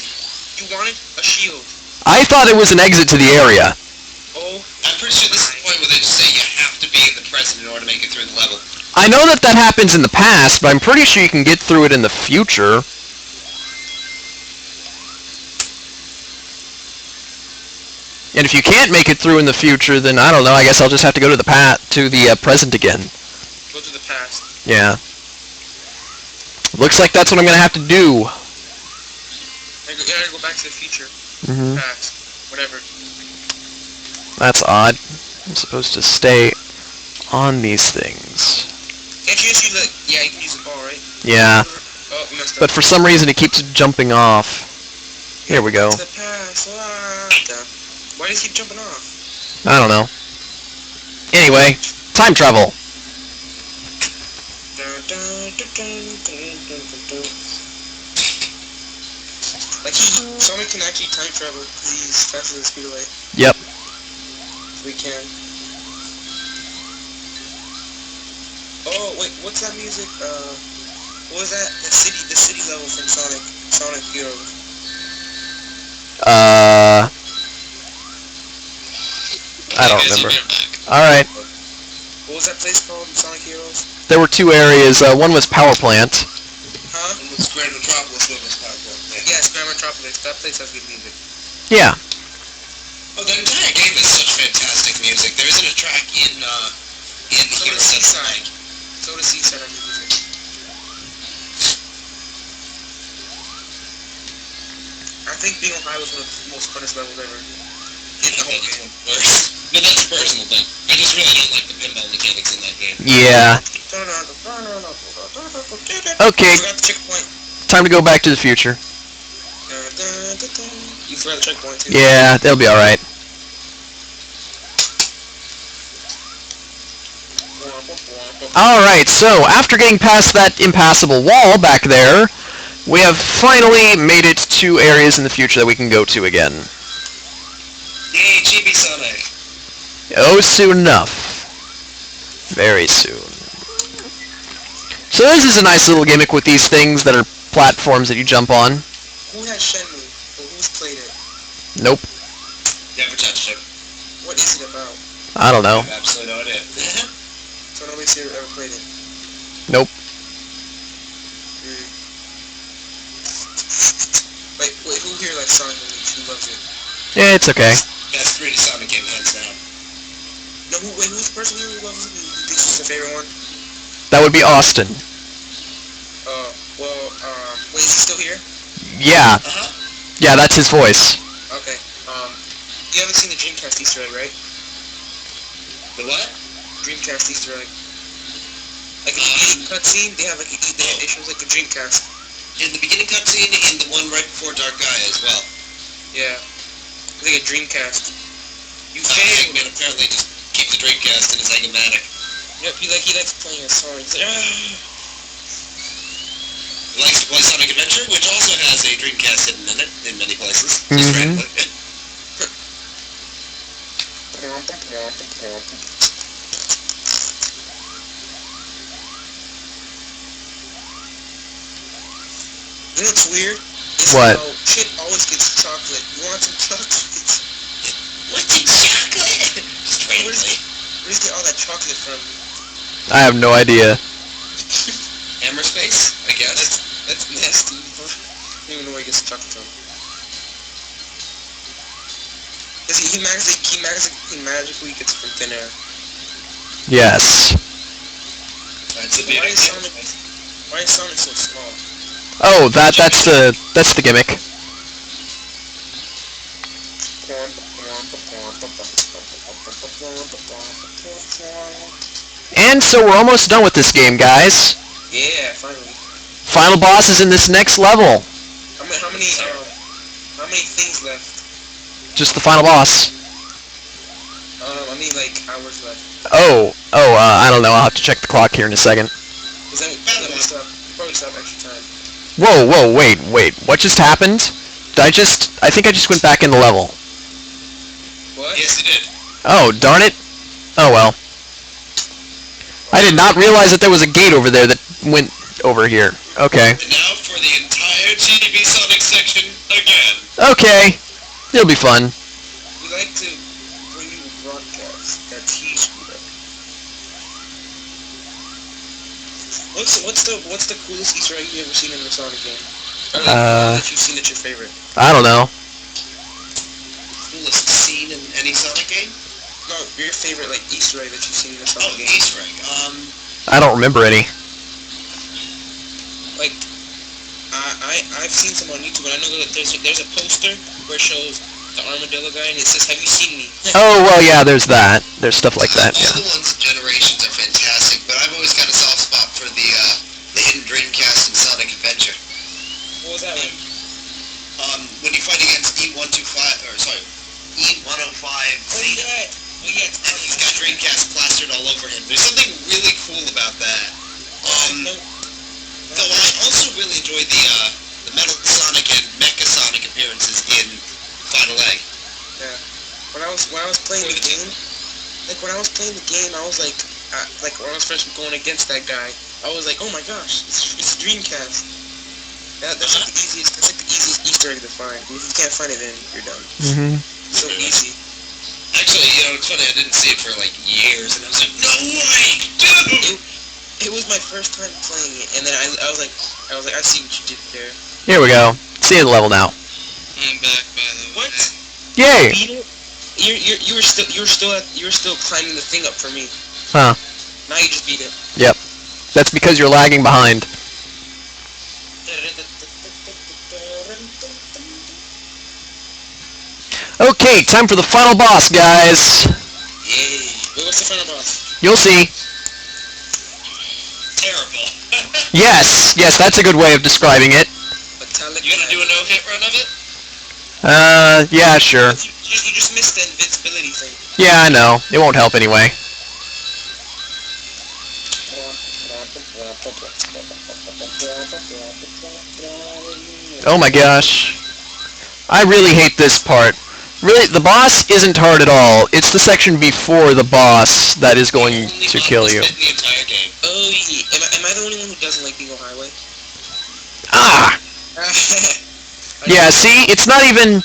You wanted a shield. I thought it was an exit to the area. Oh. I'm pretty sure this is the point where they just say you have to be in the present in order to make it through the level. I know that happens in the past, but I'm pretty sure you can get through it in the future. And if you can't make it through in the future, then I don't know. I guess I'll just have to go to the present again. Go to the past. Yeah. Looks like that's what I'm gonna have to do. I gotta go back to the future. Past. Whatever. That's odd. I'm supposed to stay on these things. Can't you just use the... Yeah, you can use the ball, right? Yeah. Oh, you messed up. But for some reason it keeps jumping off. Here we go. It's the past. Why does he keep jumping off? I don't know. Anyway, time travel. Like, Sonic can actually time travel because he's faster than the speed of light. Yep. We can. Oh, wait, what's that music? What was that? The city level from Sonic Heroes. I don't remember. Alright. What was that place called in Sonic Heroes? There were 2 areas. One was Power Plant. Huh? It was Grand Metropolis, what was Power Plant? Yes, Grand Metropolis. That place has good music. Yeah. Oh, the entire game is such fantastic music. There isn't a track in here that's like... So does Seaside have good music. I think being on high was one of the most funnest levels ever. In the whole game. But that's a personal thing. I just really don't like the pinball mechanics in that game. Yeah. Okay, Forgot the checkpoint. time to go back to the future. You forgot the checkpoint too. Yeah, they'll be alright. Alright, so after getting past that impassable wall back there, we have finally made it to areas in the future that we can go to again. Yay, Chibi Sonic! Oh, soon enough. Very soon. So this is a nice little gimmick with these things that are platforms that you jump on. Who has Shenmue? Or who's played it? Nope. Never touched it. What is it about? I don't know. I have absolutely no idea. So nobody's here ever played it. Nope. Wait, who here likes Sonic movies? Who loves it? Yeah, it's okay. Best 3D Sonic game hands down. No, who's the person who loves it? Who thinks it's their favorite one? That would be Austin. Wait, is he still here? Yeah. Uh-huh. Yeah, that's his voice. Okay, you haven't seen the Dreamcast Easter egg, right? The what? Dreamcast Easter egg. Like in the beginning cutscene, they have like it shows like the Dreamcast. In the beginning cutscene, in the one right before Dark Gaia as well. Yeah. It's like a Dreamcast. You failed. Eggman apparently just keeps the Dreamcast in his Egg-O-Matic. Yep, he likes playing a song. He's like, He likes to play Sonic Adventure, which also has a Dreamcast hidden in it, in many places. Just randomly. You know what's weird? It's What? how Chip always gets chocolate. You want some chocolate? What's in chocolate? Where does he get all that chocolate from? I have no idea. Hammer space, I guess. That's nasty. I don't even know where he gets the chocolate from. Cause he magically gets from thin air. Yes. That's a Why bit. is Sonic so small? Oh, that's the gimmick. And so we're almost done with this game, guys. Yeah, finally. Final boss is in this next level. How many things left? Just the final boss. I mean like hours left. I don't know. I'll have to check the clock here in a second. Cause then we probably still have extra time. Whoa, wait. What just happened? I think I just went back in the level. What? Yes, you did. Oh, darn it. Oh well. I did not realize that there was a gate over there that went over here. Okay. And now for the entire TV Sonic section again. Okay. It'll be fun. We like to bring you a broadcast that T-Scooter. What's the coolest Easter egg you ever seen in the Sonic game? Or like, that you've seen that's your favorite? I don't know. Coolest scene in any Sonic game? No, your favorite like Easter egg that you've seen in the Sonic game. Easter egg. I don't remember any. Like, I've seen some on YouTube, and I know that there's a poster where it shows the armadillo guy, and it says, "Have you seen me?" Oh, well, yeah, there's that. There's stuff like that, All yeah. the ones in Generations are fantastic, but I've always got a soft spot for the hidden Dreamcast and Sonic Adventure. What was that one? When you fight against E125, or sorry, E105 Zeta. Oh yeah. And he's got Dreamcast plastered all over him. There's something really cool about that. Though I also really enjoyed the Metal Sonic and Mecha Sonic appearances in Final Egg. Yeah. When I was playing the game, I was like when I was first going against that guy, I was like, oh my gosh, it's Dreamcast. That's like the easiest Easter egg to find. If you can't find it, then you're done. Mm-hmm. So easy. Actually, it's funny, I didn't see it for like years, and I was like, no way, dude! It was my first time playing it, and then I was like, I see what you did there. Here we go. See the level now. I'm back, by the way. What? Yay! You beat it? You were still climbing the thing up for me. Huh. Now you just beat it. Yep. That's because you're lagging behind. Okay, time for the final boss, guys. Yay! What's the final boss? You'll see. Terrible. Yes, that's a good way of describing it. You gonna do a no-hit run of it? Yeah, sure. You just missed the invincibility thing. Yeah, I know. It won't help anyway. Oh my gosh. I really hate this part. Really, the boss isn't hard at all. It's the section before the boss that is going to kill you. The entire game. Oh yeah. Am I the only one who doesn't like Bingo Highway? Ah! Yeah, see? It's not even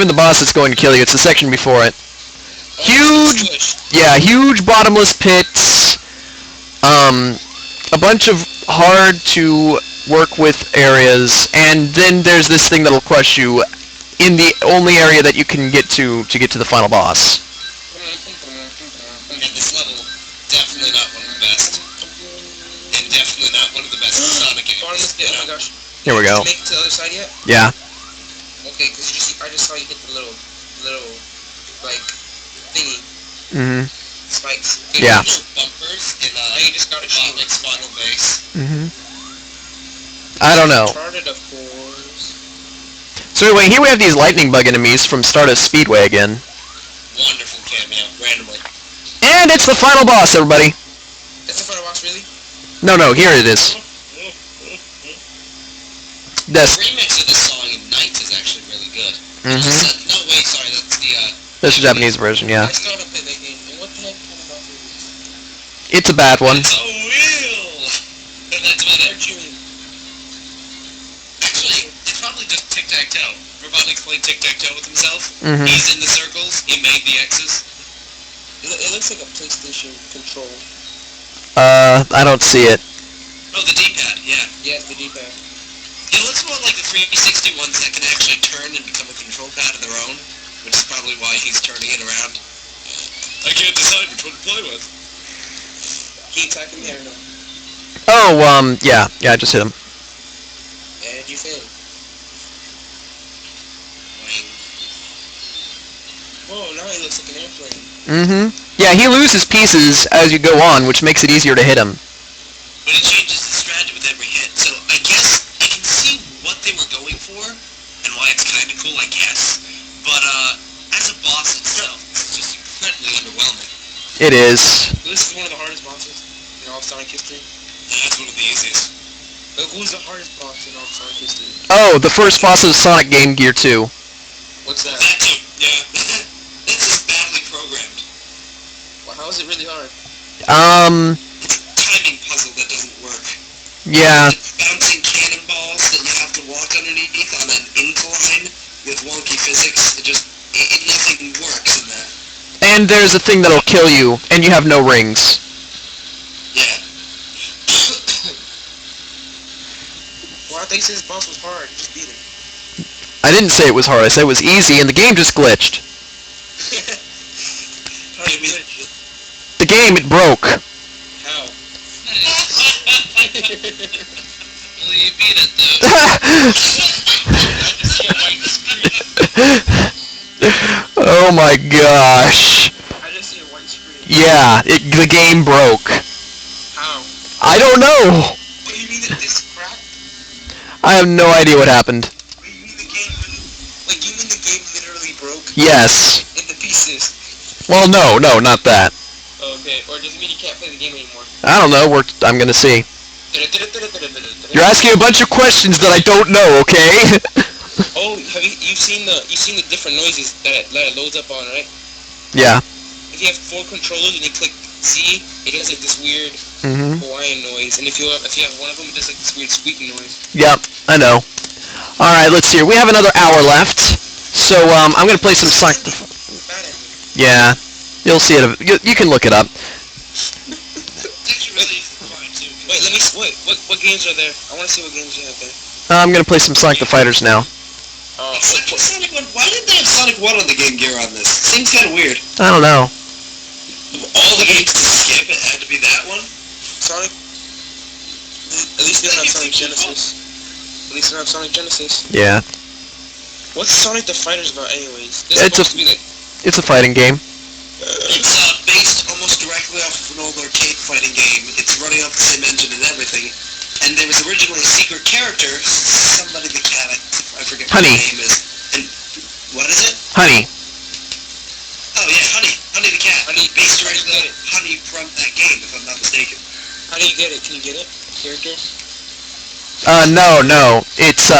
the boss that's going to kill you. It's the section before it. Huge bottomless pits. A bunch of hard to work with areas, and then there's this thing that'll crush you in the only area that you can get to get to the final boss. And this level, definitely not one of the best. And definitely not one of the best Sonic games. Bottomless pit. Oh my gosh. Here we go. Did you make it to the other side yet? Yeah. Okay, because I just saw you hit the little like thingy Mhm. spikes. Yeah. Bumpers in you just got a shield. Robotnik's final base. Mhm. I don't know. Uncharted, of course. So anyway, here we have these lightning bug enemies from Stardust Speedway again. Wonderful cameo, randomly. And it's the final boss, everybody. That's the final boss, really? No, here it is. The This. remix of this song in Nights is actually really good. Mhm. No, wait, sorry, that's the, This is the Japanese version, yeah. I still haven't played that game. And what the heck kind of boss is this? It's a bad one. It's a wheel! And that's about it. June. Actually, playing tic-tac-toe with himself. Mhm. He's in the circles. He made the X's. It looks like a PlayStation control. I don't see it. Oh, the D-pad. Yeah. Yeah, it's the D-pad. It looks more like the 360 ones that can actually turn and become a control pad of their own, which is probably why he's turning it around. I can't decide which one to play with. Keep attacking me or no? Oh, yeah, I just hit him. And you failed. Whoa, now he looks like an airplane. Mm-hmm. Yeah, he loses pieces as you go on, which makes it easier to hit him. But it changes the strategy with every hit, so I guess I can see what they were going for, and why it's kind of cool, I guess. But, as a boss itself, it's just incredibly underwhelming. It is. This is one of the hardest bosses in all of Sonic history. Yeah, that's one of the easiest. But who's the hardest boss in all of Sonic history? Oh, the first boss of Sonic Game Gear 2. What's that? That too, yeah. It's just badly programmed. Well, how is it really hard? It's a timing puzzle that doesn't work. Yeah. Bouncing cannonballs that you have to walk underneath on an incline with wonky physics. Nothing works in that. And there's a thing that'll kill you, and you have no rings. Yeah. Well, I think this boss was hard. Just beat him. I didn't say it was hard, I said it was easy, and the game just glitched. How do you beat it? The game, it broke. How? Well, you beat it, though. Oh my gosh. I just see a white screen. Yeah, the game broke. How? I don't know. What do you mean that this cracked? I have no idea what happened. What do you mean the game? Like you mean the game literally broke Yes. into pieces? Well, no, not that. Okay, or does it mean you can't play the game anymore? I don't know, I'm gonna see. You're asking a bunch of questions that I don't know, okay? Oh, you've seen the different noises that it loads up on, right? Yeah. If you have 4 controllers and you click Z, it does like this weird Mm-hmm. Hawaiian noise, and if you have one of them, it does like this weird squeaking noise. Yep, I know. Alright, let's see. We have another hour left. So, I'm gonna play some Sonic... Bad at me. Yeah. You'll see it. You can look it up. It's actually really fun, too. Wait, what games are there? I want to see what games you have there. I'm gonna play some Sonic the Fighters now. Sonic 1, why didn't they have Sonic 1 on the Game Gear on this? Seems kind of weird. I don't know. All the games to skip, it had to be that one? Sonic. At least they don't have Sonic Genesis. At least they don't have Sonic Genesis. Yeah. What's Sonic the Fighters about, anyways? It's It's supposed to be like. It's a fighting game. It's based almost directly off of an old arcade fighting game. It's running off the same engine and everything. And there was originally a secret character, somebody the cat, I forget what Honey. his name is. And what is it? Honey. Oh yeah, Honey the cat. Based directly on Honey from that game, if I'm not mistaken. How do you get it? Can you get it? Character? No. It's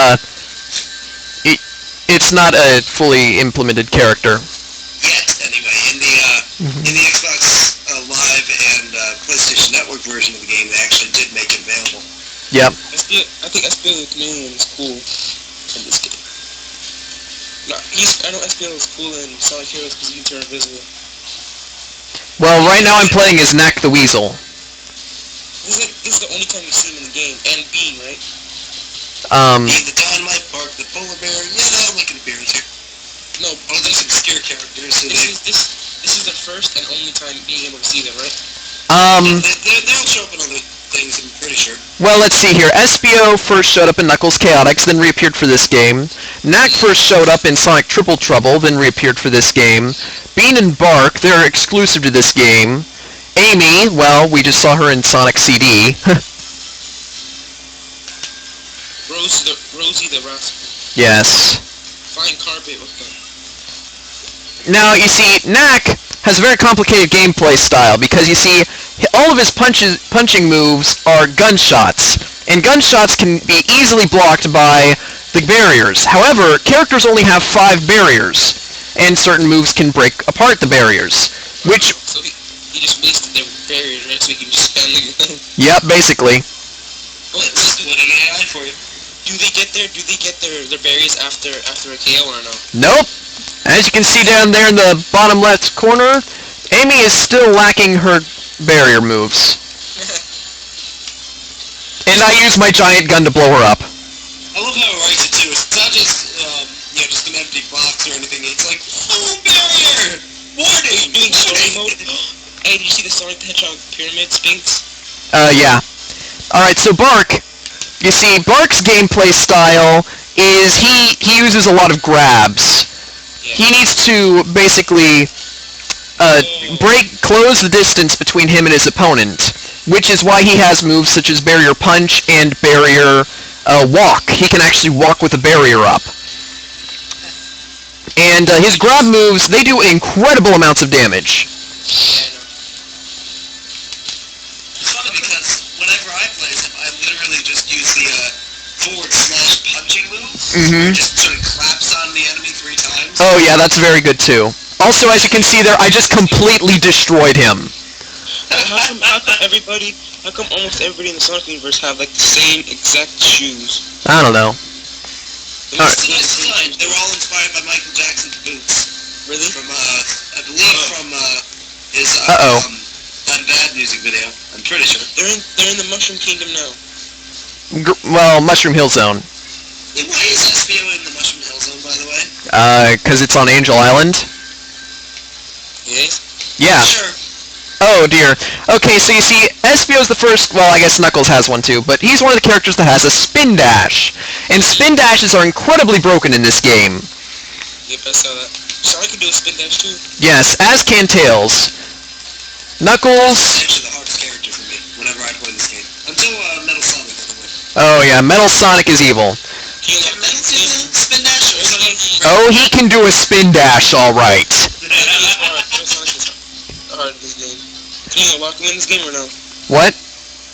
not a fully implemented character. Yet, anyway. In the Xbox Live and PlayStation Network version of the game, they actually did make it available. Yep. I think SPL the Chameleon is cool in this game. No, I know SPL is cool in Sonic Heroes because you can turn invisible. Well, right now I'm playing as Knack the Weasel. This is the only time you see him in the game, and Bean, right? Being the Dynamite Bark, the Polar Bear, yeah, I'm looking at bears here. No, Oh, there's obscure characters. So this is the first and only time being able to see them, right? they'll show up in other things, I'm pretty sure. Well, let's see here. SBO first showed up in Knuckles Chaotix, then reappeared for this game. Knack first showed up in Sonic Triple Trouble, then reappeared for this game. Bean and Bark, they're exclusive to this game. Amy, well, we just saw her in Sonic CD. Rosie the Rascal. Yes. Fine carpet with them. Now, you see, Knack has a very complicated gameplay style because, you see, all of his punching moves are gunshots, and gunshots can be easily blocked by the barriers. However, characters only have 5 barriers, and certain moves can break apart the barriers, which... So he just wasted their barriers, right, so he can just spam the gun. Yep, basically. What an AI for you. do they get their berries after a KO or no? Nope. As you can see down there in the bottom left corner, Amy is still lacking her barrier moves. And I use my giant gun to blow her up. I love how it writes it too. It's not just just an empty box or anything. It's like, oh, barrier! Warning! Doing story mode. Hey, did you see the Sonic the Hedgehog pyramid sphinx? Yeah. Alright, so Bark, you see, Bark's gameplay style is he uses a lot of grabs. Yeah. He needs to basically close the distance between him and his opponent, which is why he has moves such as Barrier Punch and Barrier Walk. He can actually walk with a barrier up. And his grab moves, they do incredible amounts of damage. It's funny because whenever I play him, I literally just use the // punching move. Mhm. Just sort of claps on the enemy 3 times. Oh yeah, that's very good too. Also, as you can see there, I just completely destroyed him. How come almost everybody in the Sonic universe have like the same exact shoes? I don't know. It's a nice design. They were all inspired by Michael Jackson's boots. Really? From, I believe from his I'm Bad music video. I'm pretty sure. They're in the Mushroom Kingdom now. Well, Mushroom Hill Zone. And why is SBO in the Mushroom Hill Zone, by the way? 'Cause it's on Angel Island. Yes? Yeah. Sure. Oh dear. Okay, so you see, Espio's the first, well, I guess Knuckles has one too, but he's one of the characters that has a spin dash. And spin dashes are incredibly broken in this game. Yep, I saw that. Sonic can do a spin dash too. Yes, as can Tails. Knuckles... It's actually the hardest character for me whenever I play this game. Until Metal Sonic, by the way. Oh yeah, Metal Sonic is evil. Can you Can Metal do spin dash or something? Oh, he can do a spin dash, alright. Metal Sonic is hard in this game. Can you unlock him in this game or no? What?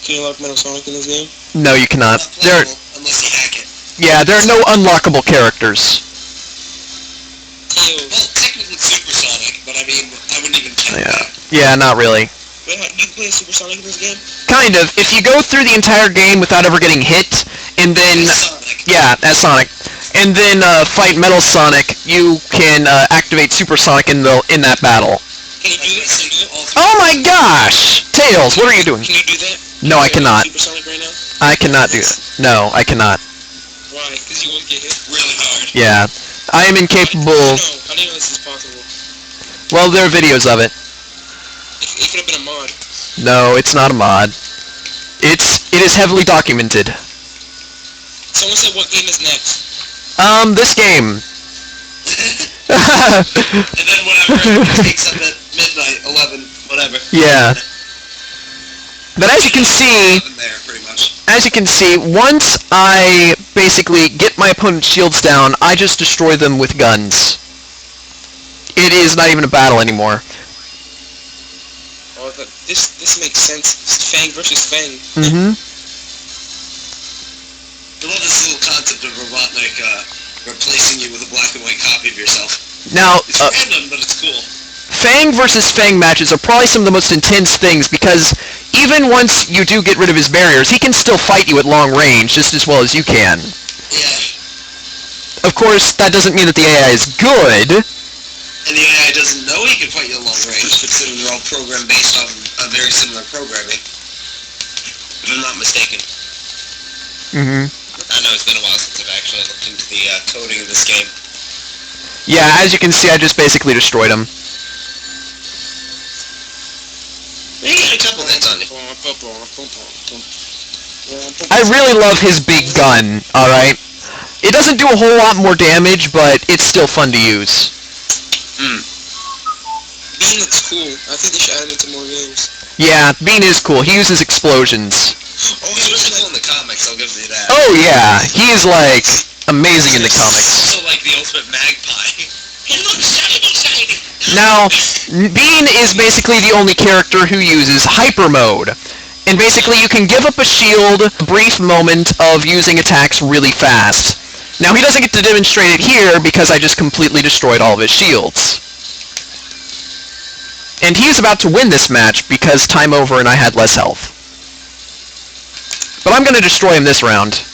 Can you unlock Metal Sonic in this game? No, you cannot. Not playable unless you hack it. Yeah, there are no unlockable characters. Well, technically Super Sonic, but I mean, I wouldn't even count that. Yeah, not really. Wait, you play Super Sonic in this game? Kind of. If you go through the entire game without ever getting hit, and then... Sonic. Yeah, as Sonic. And then fight Metal Sonic, you can activate Super Sonic in that battle. Can you do that? Can you do that? Oh my gosh! Tails, what are you doing? Can you do that? No, I cannot. Super Sonic right now? I cannot do that. No, I cannot. Why? Because you won't get hit? Really hard. Yeah. I am incapable... How do you know this is possible? Well, there are videos of it. It could have been a mod. No, it's not a mod. It is heavily documented. Someone said what game is next? This game. And then whatever, it takes up at midnight, 11, whatever. Yeah. But as you can see, There, pretty much. once I basically get my opponent's shields down, I just destroy them with guns. It is not even a battle anymore. Oh, this makes sense. It's Fang versus Fang. Mm-hmm. I love this little concept of Robotnik replacing you with a black and white copy of yourself. Now, It's random, but it's cool. Fang versus Fang matches are probably some of the most intense things because even once you do get rid of his barriers, he can still fight you at long range just as well as you can. Yeah. Of course, that doesn't mean that the AI is good. And the AI doesn't know he can fight you at long range, considering they're all programmed based on a very similar programming. If I'm not mistaken. Mm-hmm. I know it's been a while since I've actually looked into the coding of this game. Yeah, as you can see, I just basically destroyed him. You got a couple hits on you. I really love his big gun, alright? It doesn't do a whole lot more damage, but it's still fun to use. Bean looks cool. I think they should add it into more games. Yeah, Bean is cool. He uses explosions. Oh, he's really cool in the comics, I'll give you that. Oh yeah, he is like amazing in the comics. Also like the ultimate magpie. He looks shiny! Now, Bean is basically the only character who uses hyper mode. And basically you can give up a shield a brief moment of using attacks really fast. Now he doesn't get to demonstrate it here because I just completely destroyed all of his shields. And he is about to win this match because time over and I had less health. But I'm going to destroy him this round.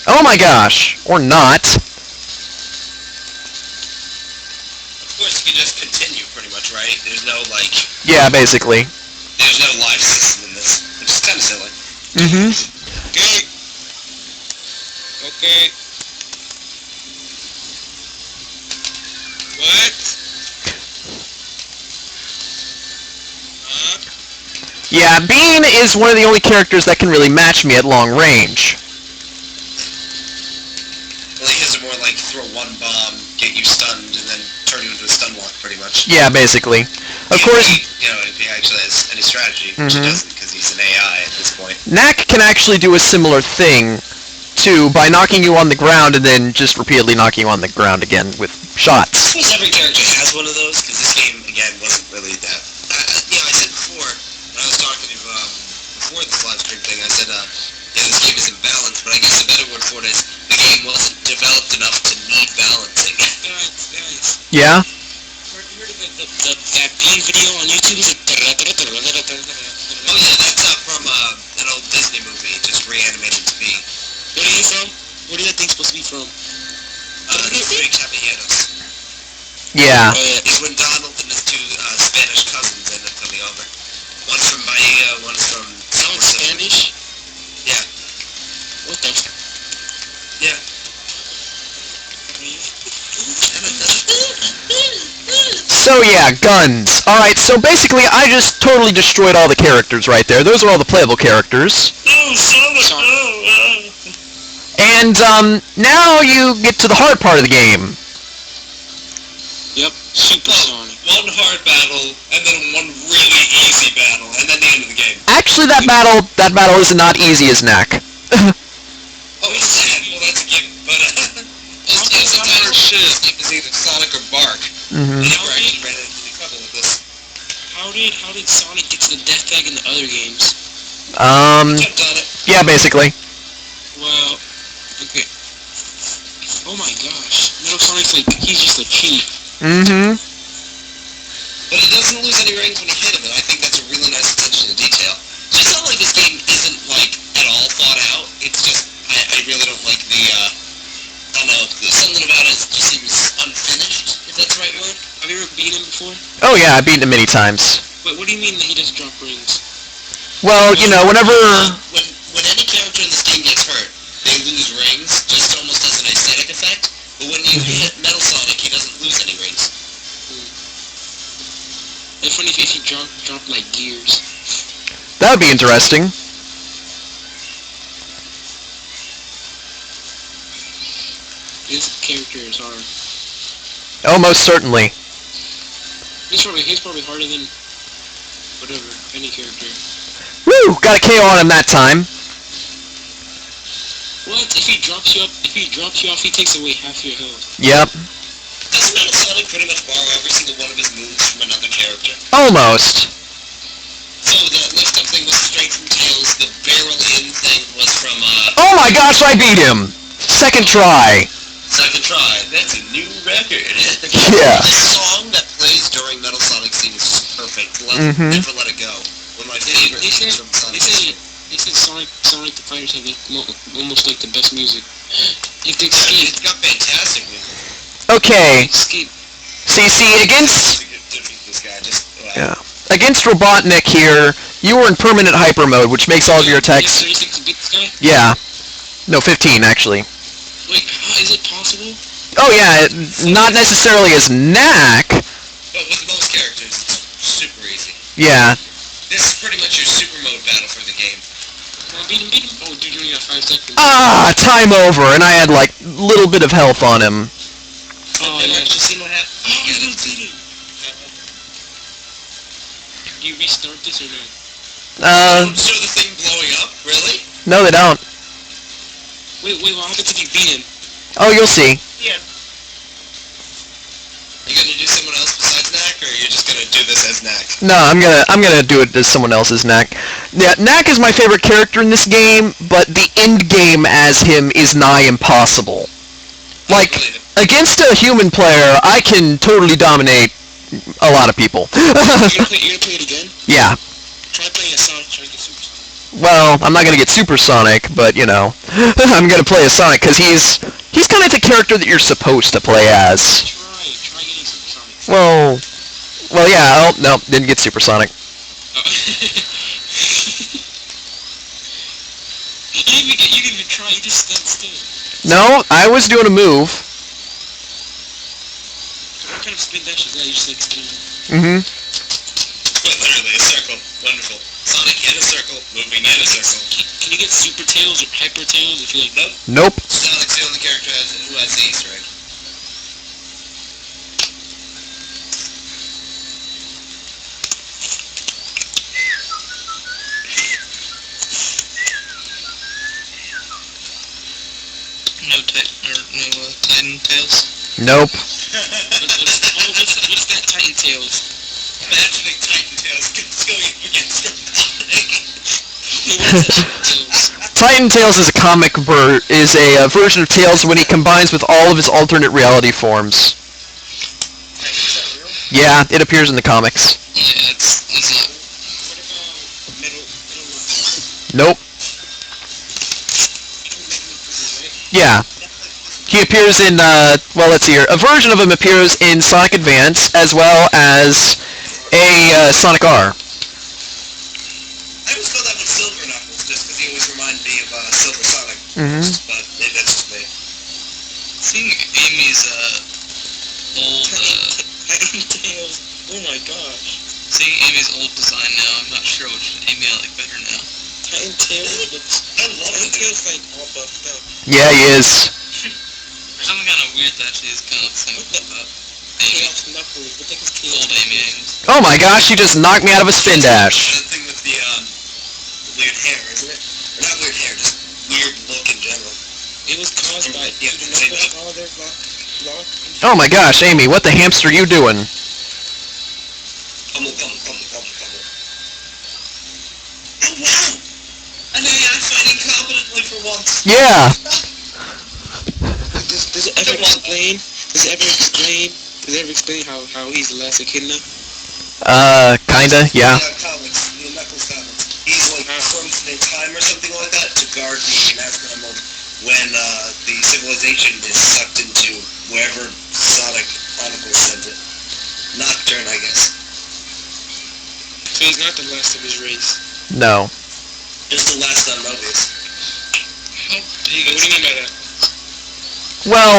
Oh my gosh. Or not. Of course, you can just continue, pretty much, right? There's no, like... Yeah, basically. There's no life system in this, which is kind of silly. Mm-hmm. Okay. Okay. What? Huh? Yeah, Bean is one of the only characters that can really match me at long range. Well, his are more like throw one bomb, get you stunned, and then turn you into a stun lock, pretty much. Yeah, basically. Of course... You know, if he actually has any strategy, which he doesn't, because he's an AI at this point. Knack can actually do a similar thing, too, by knocking you on the ground and then just repeatedly knocking you on the ground again with shots. I suppose every character has one of those, because this game, again, wasn't really that... I said before, when I was talking to, before this live stream thing, I said, this game is imbalanced, but I guess the better word for it is, the game wasn't developed enough to need balancing. Guys. Yeah? You heard of that Bean video on YouTube? It's like... Oh yeah, that's from an old Disney movie, just reanimated to be. Where are you from? Where is that thing supposed to be from? Three Caballeros. Yeah. It's when Donald and his two Spanish cousins end up coming over. One's from Bahia, one's from... Sounds Spanish? Yeah. What the f... Yeah. So yeah, guns. Alright, so basically I just totally destroyed all the characters right there. Those are all the playable characters. Oh, Sonic! And, now you get to the hard part of the game. Yep, Super Sonic. One hard battle, and then one really easy battle, and then the end of the game. Actually, that battle is not easy as Knack. Oh, it's sad. Well, that's a given, but, it's a matter of shit. It's either Sonic or Bark. Mm-hmm. I never actually ran into any trouble with this. How did Sonic get to the death bag in the other games? Jumped on it. Yeah, basically. Well, okay. Oh my gosh. Metal Sonic's like, he's just a cheat. Mm-hmm. But he doesn't lose any rings when you hit him, and I think that's a really nice attention to detail. It's not like this game isn't, like, at all thought out. It's just, I really don't like the, I don't know, there's something about it that just seems unfinished, if that's the right word. Have you ever beaten him before? Oh yeah, I've beaten him many times. Wait, what do you mean that he doesn't drop rings? Well, you know, whenever... When any character in this game gets hurt, they lose rings, just almost as an aesthetic effect. But when you hit Metal Sonic, he doesn't lose any rings. It's funny if he drop like gears. That would be interesting. This character is hard. Oh, most certainly. He's probably harder than whatever, any character. Woo! Got a KO on him that time. What? If he drops you off, he takes away half your health. Yep. Doesn't Metal Sonic pretty much borrow every single one of his moves from another character? Almost. So the lift-up thing was straight from Tails, the barrel-in thing was from, Oh my gosh, I beat him! Second try. Second try. That's a new record. Yeah. The song that plays during Metal Sonic scene is just perfect. Never Let It Go. One of my favorite things from Sonic. They said Sonic the Fighters have almost like the best music. If they escape. It's got fantastic music. Okay. Escape. See, against... This guy just... Yeah. Against Robotnik here, you were in permanent hyper mode, which makes all of your attacks... 36 to beat this guy? Yeah. No, 15, actually. Wait, is it possible? Oh yeah, not necessarily as Knack. But with most characters, it's super easy. Yeah. This is pretty much your super mode battle for the game. Beat him. Oh, dude, you only got 5 seconds. Ah, time over, and I had like little bit of health on him. Oh, Have you yeah. actually seen what happened? Oh, you beat him. Do you restart this or not? So the thing blowing up? Really? No they don't. Wait, what happens if you beat him? Oh, you'll see. Yeah. You gonna do someone else besides Knack, or you're just gonna do this as Knack? No, I'm gonna do it as someone else's Knack. Yeah, Knack is my favorite character in this game, but the end game as him is nigh impossible. Like, against a human player, I can totally dominate a lot of people. You're gonna play it again? Yeah. Try playing a Sonic, try to get Super Sonic. Well, I'm not gonna get Supersonic, but you know, I'm gonna play as Sonic because he's kind of the character that you're supposed to play as. Try getting Supersonic. Well, yeah. Oh no, didn't get Supersonic. Oh. you didn't even try. You just stood still. No, I was doing a move. What kind of spin dash is that? You just like spinning. Mm-hmm. Quite literally, a circle. Wonderful. Sonic in a circle, moving in a circle. Can you get Super Tails or Hyper Tails if you like? Nope. Nope. Sonic's the only character who has the Easter egg. No Titan Tails. Nope. What's that Titan Tails? Imagining Titan Tails until you forget Titan Tails is a version of Tails when he combines with all of his alternate reality forms. Yeah, it appears in the comics. Yeah, it's not. What about Nope. Yeah. He appears in, well, let's see here. A version of him appears in Sonic Advance, as well as a Sonic R. I always call that one Silver Knuckles, just because he always reminded me of Silver Sonic. Mm-hmm. But maybe that's just me. Seeing Amy's old Titan Tails? Oh my gosh. seeing Amy's old design now, I'm not sure which Amy I like better now. Titan Tails looks. I love Titan it. Tails like all buffed up. Yeah, he is. There's something kind of weird that she is kind of thinking about Amy. Chaos Knuckles. What the heck is Chaos Old Amy. Knuckles? Oh my gosh, she just knocked me out of a spin dash. That thing with the weird hair, isn't it? Or not weird hair, just weird look in general. It was caused by Yeah, the say Knuckles that. father block. Oh my gosh, Amy, what the hamster are you doing? Pummel. Oh wow! I know you're fighting competently for once. Yeah. Does it ever explain how he's the last echidna? Kinda, yeah. Comics, the Knuckles comics. He's like frozen in time or something like that to guard the Master Emerald when the civilization is sucked into wherever Sonic Chronicles sent it. Nocturne, I guess. So he's not the last of his race. No. Just the last on Mobius. How big What is do you mean by that? Well,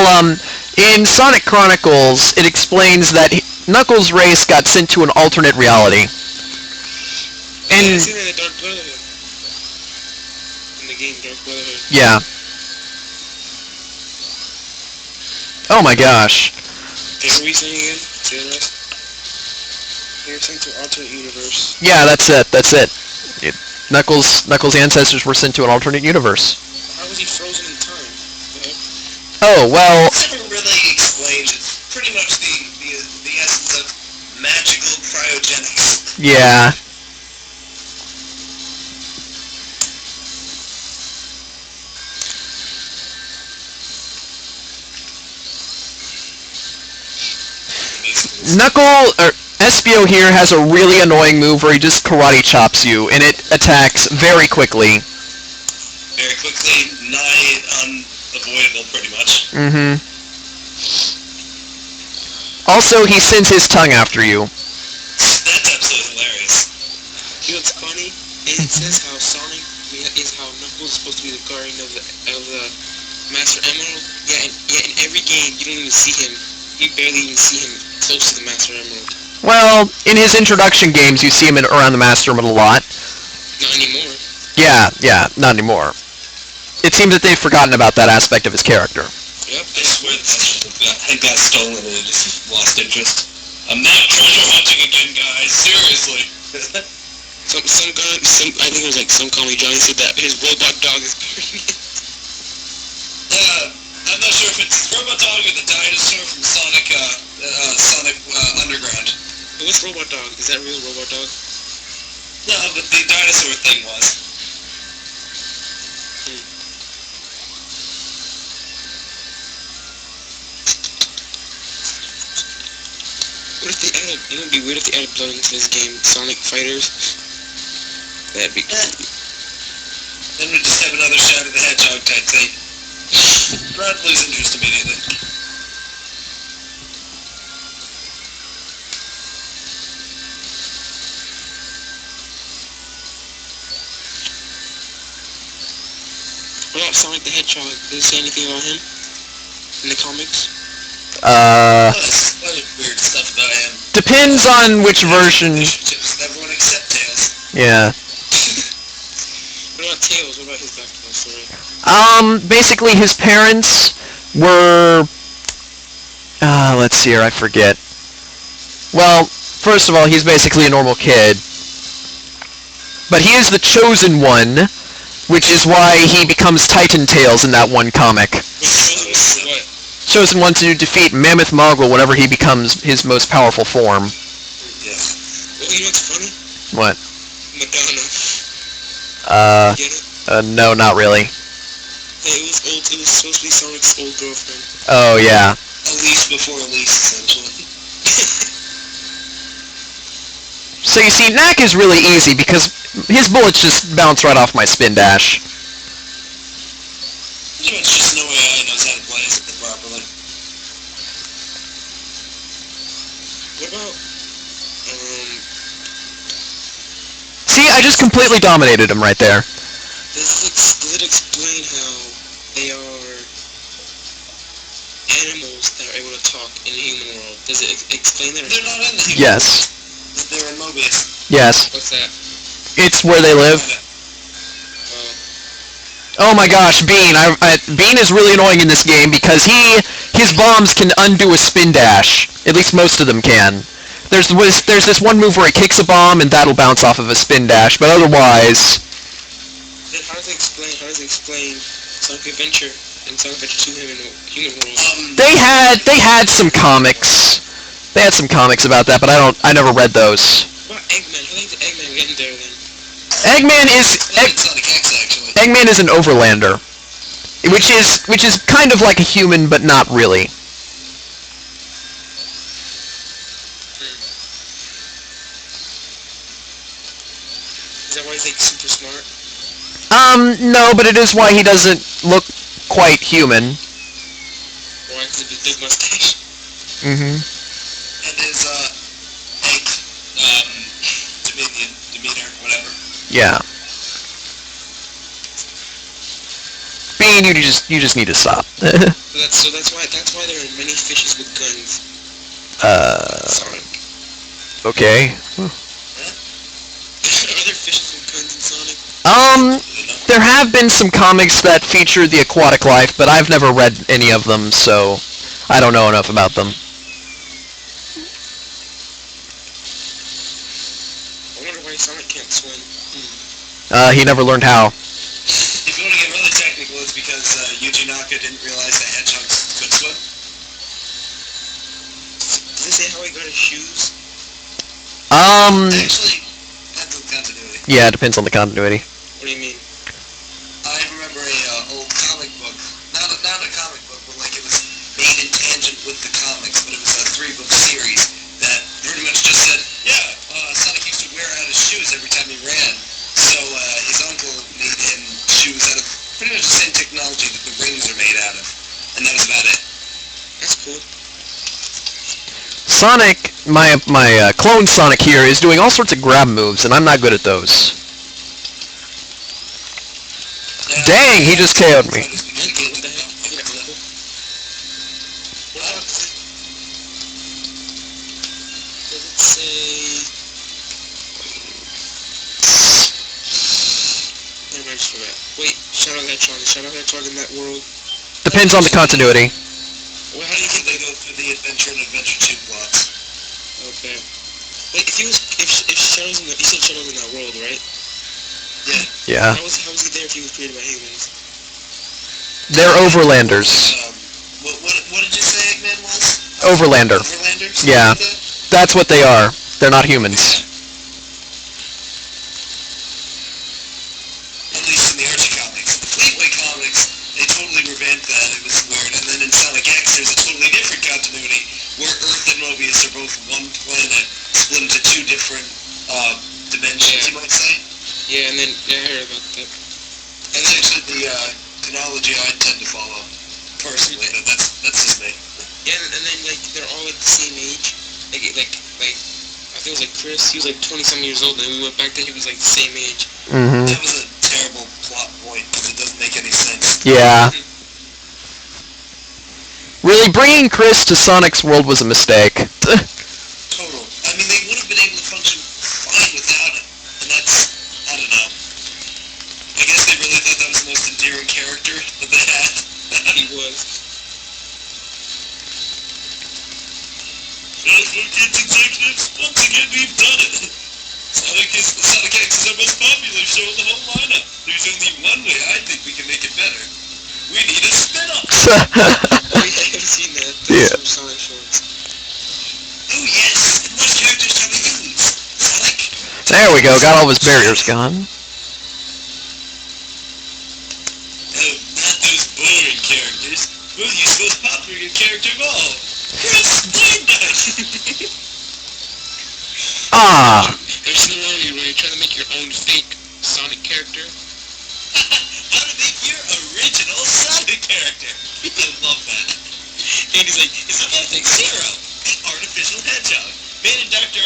in Sonic Chronicles, it explains that Knuckles' race got sent to an alternate reality. I And, seen that in Dark Brotherhood. In the game Dark Brotherhood. yeah. Oh my gosh. Okay, what were you saying again? Say the rest. They were sent to an alternate universe. Yeah, that's it. Knuckles' ancestors were sent to an alternate universe. How was he frozen in time? Oh, well, It's never really explained. It's pretty much the essence of magical cryogenics. yeah. Espio here has a really annoying move where he just karate chops you, and it attacks very quickly. Very quickly, nigh unavoidable, pretty much. Mm-hmm. Also, he sends his tongue after you. That's absolutely hilarious. You know what's funny? It says how Sonic is how Knuckles is supposed to be the guardian of the Master Emerald. Yeah, in every game you don't even see him. You barely even see him close to the Master Emerald. Well, in his introduction games, you see him around the Master Emerald a lot. Not anymore. Yeah, not anymore. It seems that they've forgotten about that aspect of his character. Yep. I swear that got stolen and he just lost interest. I'm not treasure hunting again, guys. Seriously. Some guy, I think it was like some comedy Johnny said that his robot dog is guarding it. I'm not sure if it's Robot Dog or the dinosaur from Sonic Underground. What's Robot Dog? Is that real Robot Dog? No, but the dinosaur thing was. What if they added, it would be weird if they added blood into this game, Sonic Fighters. That'd be cool. Then we just have another shot at the Hedgehog type thing. Brad lose interest immediately. What about Sonic the Hedgehog? Does it say anything about him in the comics? There's plenty of weird stuff about him. Depends on which version. Relationships with everyone except Tails. Yeah. What about Tails? What about his background story? Basically his parents were, let's see here, I forget. Well, first of all, he's basically a normal kid. But he is the chosen one, which is why he becomes Titan Tails in that one comic. What? Chosen one to defeat Mammoth Mogul whenever he becomes his most powerful form. Yeah. Well, you know what's funny? What? Madonna. Get it? No, not really. Hey, it was old. It was supposed to be Sonic's old girlfriend. Oh, yeah. Elise before Elise, essentially. So you see, Knack is really easy because his bullets just bounce right off my spin dash. Pretty much just no AI knows how to play it properly. What about, See, I just completely dominated him right there. does it explain how they are animals that are able to talk in the human world? Does it explain that? They're not in the human Yes. world. They're in Mobius. Yes. What's that? It's where they live. Oh my gosh, Bean. Bean is really annoying in this game because his bombs can undo a spin dash. At least most of them can. There's this one move where he kicks a bomb and that'll bounce off of a spin dash, but otherwise... Then how does it explain Sonic Adventure and Sonic Adventure 2 in the human world? They had some comics. They had some comics about that, but I never read those. What about Eggman? How did Eggman get in there then? Sonic X, actually. Eggman is an overlander, which is kind of like a human, but not really. Is that why he's like super smart? No, but it is why he doesn't look quite human. Why? Because of his big mustache? Mm-hmm. And his, demeanor, whatever. Yeah. Bean, you just need to stop. So that's why there are many fishes with guns. Sonic. Okay. Are there fishes with guns in Sonic? There have been some comics that feature the aquatic life, but I've never read any of them, so I don't know enough about them. I wonder why Sonic can't swim. He never learned how. If you want to get really technical, it's because Yuji Naka didn't realize that hedgehogs could swim. Does it say how he got his shoes? Actually, depends on the continuity. Yeah, it depends on the continuity. What do you mean? I remember a old comic book, not a comic book, but like it was made in tangent with the comics, but it was a 3-book series that pretty much just said, yeah, Sonic used to wear out his shoes every time he ran, so his uncle made him shoes out of pretty much the same technology that the rings are made out of, and that was about it. That's cool. Sonic, my clone Sonic here is doing all sorts of grab moves, and I'm not good at those. Yeah, Dang, he just KO'd me. What the heck? Isn't that cool? What about does it say... Never mind, just forgot. Wait, Shadow Hedgehog. Is Shadow Hedgehog in that world? Depends on the continuity. Well, how do you get they go through the Adventure and Adventure 2 plots. Okay. Wait, if Shadow's in the... You said Shadow's in that world, right? Yeah. How was he there if he was created by humans? They're overlanders. What did you say Eggman was? Overlander. Overlanders? Yeah. Like that? That's what they are. They're not humans. At least in the Archie comics. The Fleetway comics, they totally revamped that. It was weird. And then in Sonic X, there's a totally different continuity where Earth and Mobius are both one planet split into 2 different dimensions, you might say. Yeah, and then I heard about that. That's actually the chronology I tend to follow, personally. That's just me. Yeah, and then like they're all like the same age. Like I think it was like Chris. He was like 20-some years old, and we went back then. He was like the same age. Mm-hmm. That was a terrible plot point because it doesn't make any sense. Yeah. Really, bringing Chris to Sonic's world was a mistake. Total. I mean, they would have been able to function fine without it, and that's, I don't know. I guess they really thought that was the most endearing character that they had. He was. Kids executives, once again we've done it. Sonic X is our most popular show in the whole lineup. There's only one way I think we can make it better. We need a spin-off. Oh, yeah, I haven't seen that. Yeah. Some Sonic shorts. Oh yes, and what characters shall we use? Sonic? There we go, got all of his barriers gone. Oh, not those boring characters. We'll use the most popular character of all. Chris Stardust! Ah, There's no one where you're trying to make your own fake Sonic character. How to make your original Sonic character. I love that. And he's like, It's a Voltic Zero, the artificial hedgehog, made in Dr.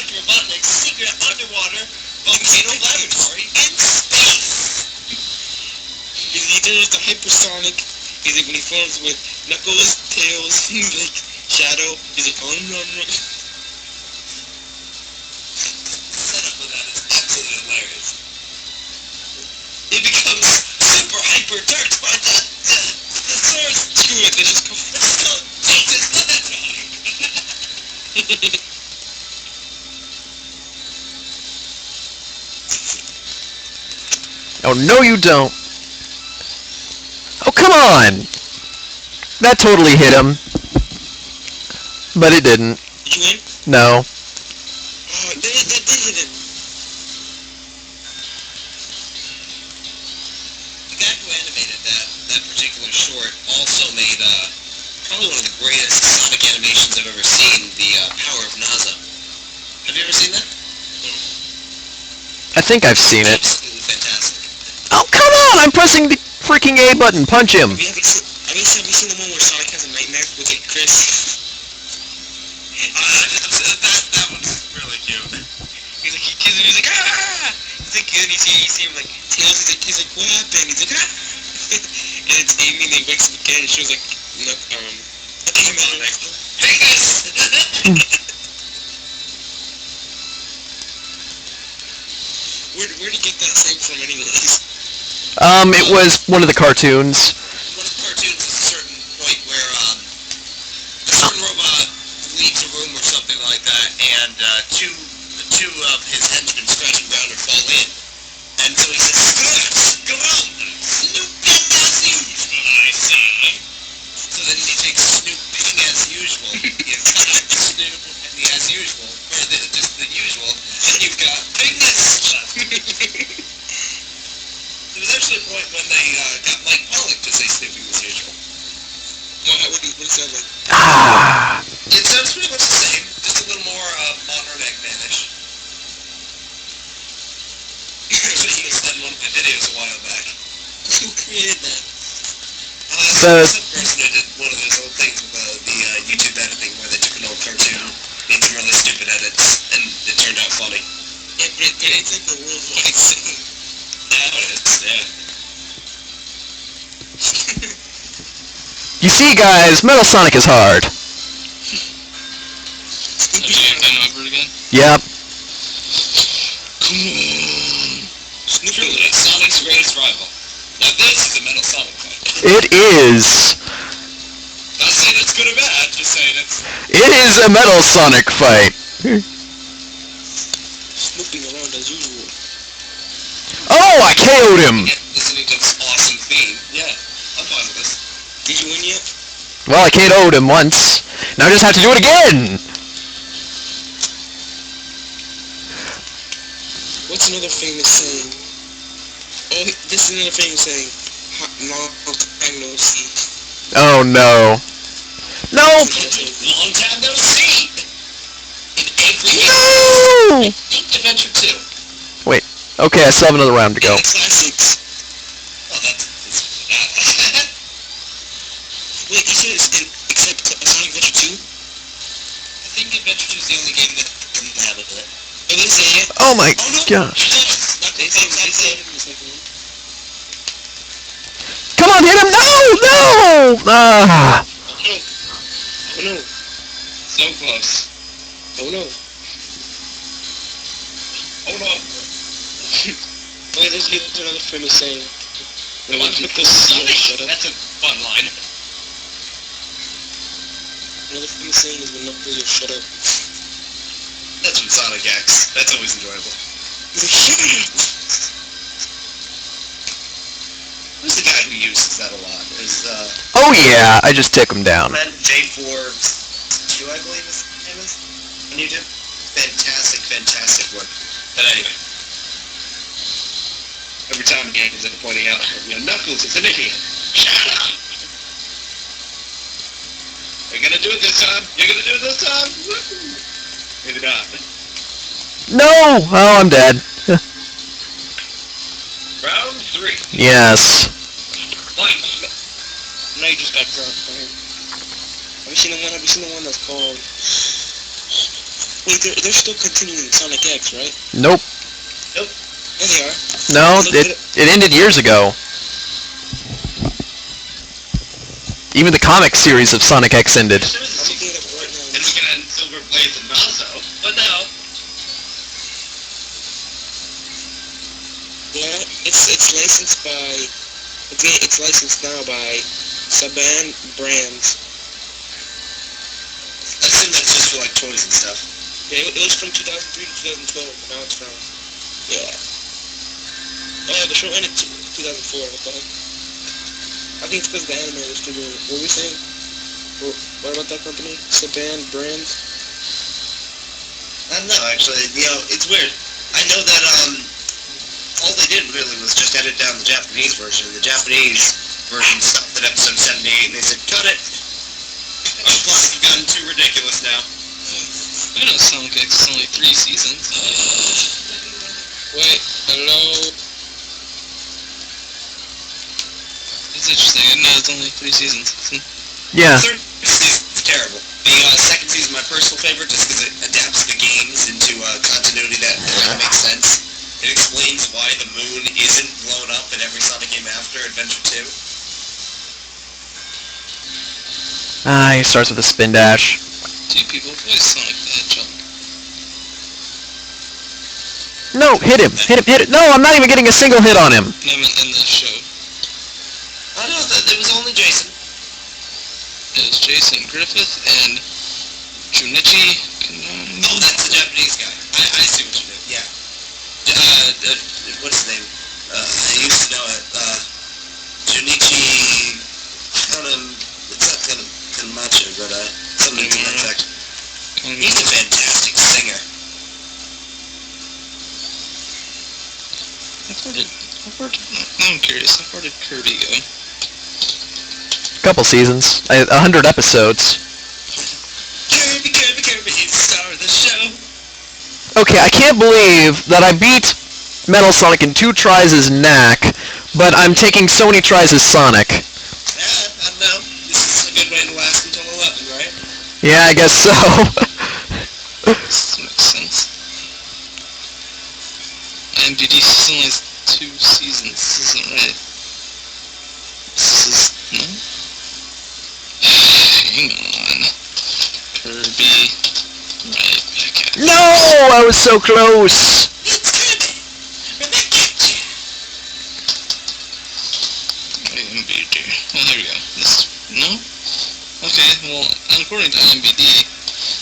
Robotnik's secret underwater volcano laboratory in space. he turns to hypersonic. He's like, when he falls with Knuckles, Tails, he's like, Shadow, he's like, oh no, no. The setup of that is absolutely hilarious. He becomes super hyper dark by the source. Screw it, let's just go. Let's go Jesus the Hedgehog. oh no you don't. Oh come on! That totally hit him. But it didn't. Did you win? No. Oh, that did hit him. The guy who animated that particular short also made probably one of the greatest Sonic animations I've ever seen, the Power of Naza. Have you ever seen that? I think I've seen it. Absolutely fantastic. Oh come on! I'm pressing the freaking A button. Punch him. Have you seen the one where Sonic has a nightmare with like Chris? That one's really cute. He's like, he's like, ah! He's like, and you see him like, Tails, he's like, what happened? He's like, ah! And it's Amy, and they wakes up again, and she was like, look, Hey guys! Where'd you get that saying from anyways? It was one of the cartoons. One of the cartoons is a certain point where a certain robot leaves a room or something like that, and two of his henchmen scratch the ground or fall in. And so he says, Scratch! Go out! Snooping as usual, I say. So then he takes snooping as usual. You got Snoop and the as usual, or just the usual, and you've got bigness left. There was actually a point when they got Mike Pollock to say snooping as usual. What do you sound like? Ah. It sounds pretty much the same, just a little more modern Eggman-ish. Actually, he was in one of the videos a while back. Who created that? Some person who did one of those old things with the YouTube editing where they took an old cartoon, made some really stupid edits, and it turned out funny. Yeah, but it's like a worldwide thing. Yeah, it is, yeah. You see, guys, Metal Sonic is hard. Have you been over it again? Yep. Truly, it's Sonic's greatest rival. Now this is a Metal Sonic fight. It is. Not saying it's good or bad, just saying it's... It is a Metal Sonic fight. Snooping around as usual. Oh, I KO'd him. Listening to this awesome theme. Yeah, I'm fine with this. Did you win yet? Well, I KO'd him once. Now I just have to do it again. What's another famous saying? Oh, this is another famous saying. Long time no see. Oh, no. No. Long time no see! In every No. Adventure 2. Wait. Okay, I still have another round to go. In the classics. think Adventure 2 is the only game that didn't have it. Oh, they say it. Oh my Oh no! gosh. They say it in the second one. Come on, hit him! No! No! Ah. Oh no. So close. Oh no. Oh no. Wait, there's another famous saying. Come on, Put this shut up. That's a fun line. Another famous saying is when knuckles you shut up. That's from Sonic X. That's always enjoyable. Shut up! Who's the guy who uses that a lot? Is Oh yeah, I just took him down. J4 2, I believe his name is, on YouTube. Fantastic work. But anyway, every time Gank is pointing out, Knuckles is an idiot. Shut up! You're gonna do it this time. You're gonna do it this time. Maybe not. No! Oh, I'm dead. Round 3. Yes. Fight. Now you just got dropped. Right? Have you seen the one that's called... Wait, they're still continuing Sonic X, right? Nope. Yeah, they are. No, it ended years ago. Even the comic series of Sonic X ended. I'm looking at it right now. And looking at Silver Blades and Mazo, but no. Yeah, it's licensed by... It's licensed now by Saban Brands. I assume that's just for like toys and stuff. Yeah, it was from 2003 to 2012, but now it's from... Yeah. Oh, the show ended 2004, what the heck? I think it's because the anime was still doing it. What were we saying? What about that company? Saban Brands? I don't know, actually. It's weird. I know that, all they did really was just edit down the Japanese version. The Japanese version stopped at episode 78, and they said, cut it! Plus, it's gotten too ridiculous now. I know Sonic X is only 3 seasons. Wait, hello? That's interesting. I know it's only 3 seasons. Yeah. The third season's terrible. The second season, my personal favorite, just because it adapts the games into continuity that makes sense. It explains why the moon isn't blown up in every Sonic game after Adventure 2. Ah, he starts with a spin dash. 2 people play Sonic the Hedgehog. No, hit him! Hit him! Hit it! No, I'm not even getting a single hit on him! No, I mean in the show. I know that it was only Jason. It was Jason Griffith and Junichi. Oh, that's the Japanese guy. I see what you mean. Yeah. What's his name? I used to know it. Junichi. It's not Kanemachi, but something to that effect. He's a fantastic singer. I'm curious. How far did Kirby go? Couple seasons. 100 episodes. Kirby, he's the star of the show. Okay, I can't believe that I beat Metal Sonic in 2 tries as Knack, but I'm taking so many tries as Sonic. Yeah, I don't know. This is a good way to last until 11, right? Yeah, I guess so. This makes sense. And BD only has 2 seasons. This isn't right. This is... No? Hang on. Kirby... Right back at... No! I was so close! It's Kirby! IMBD. Oh, there we go. This... No? Okay, well, according to IMBD,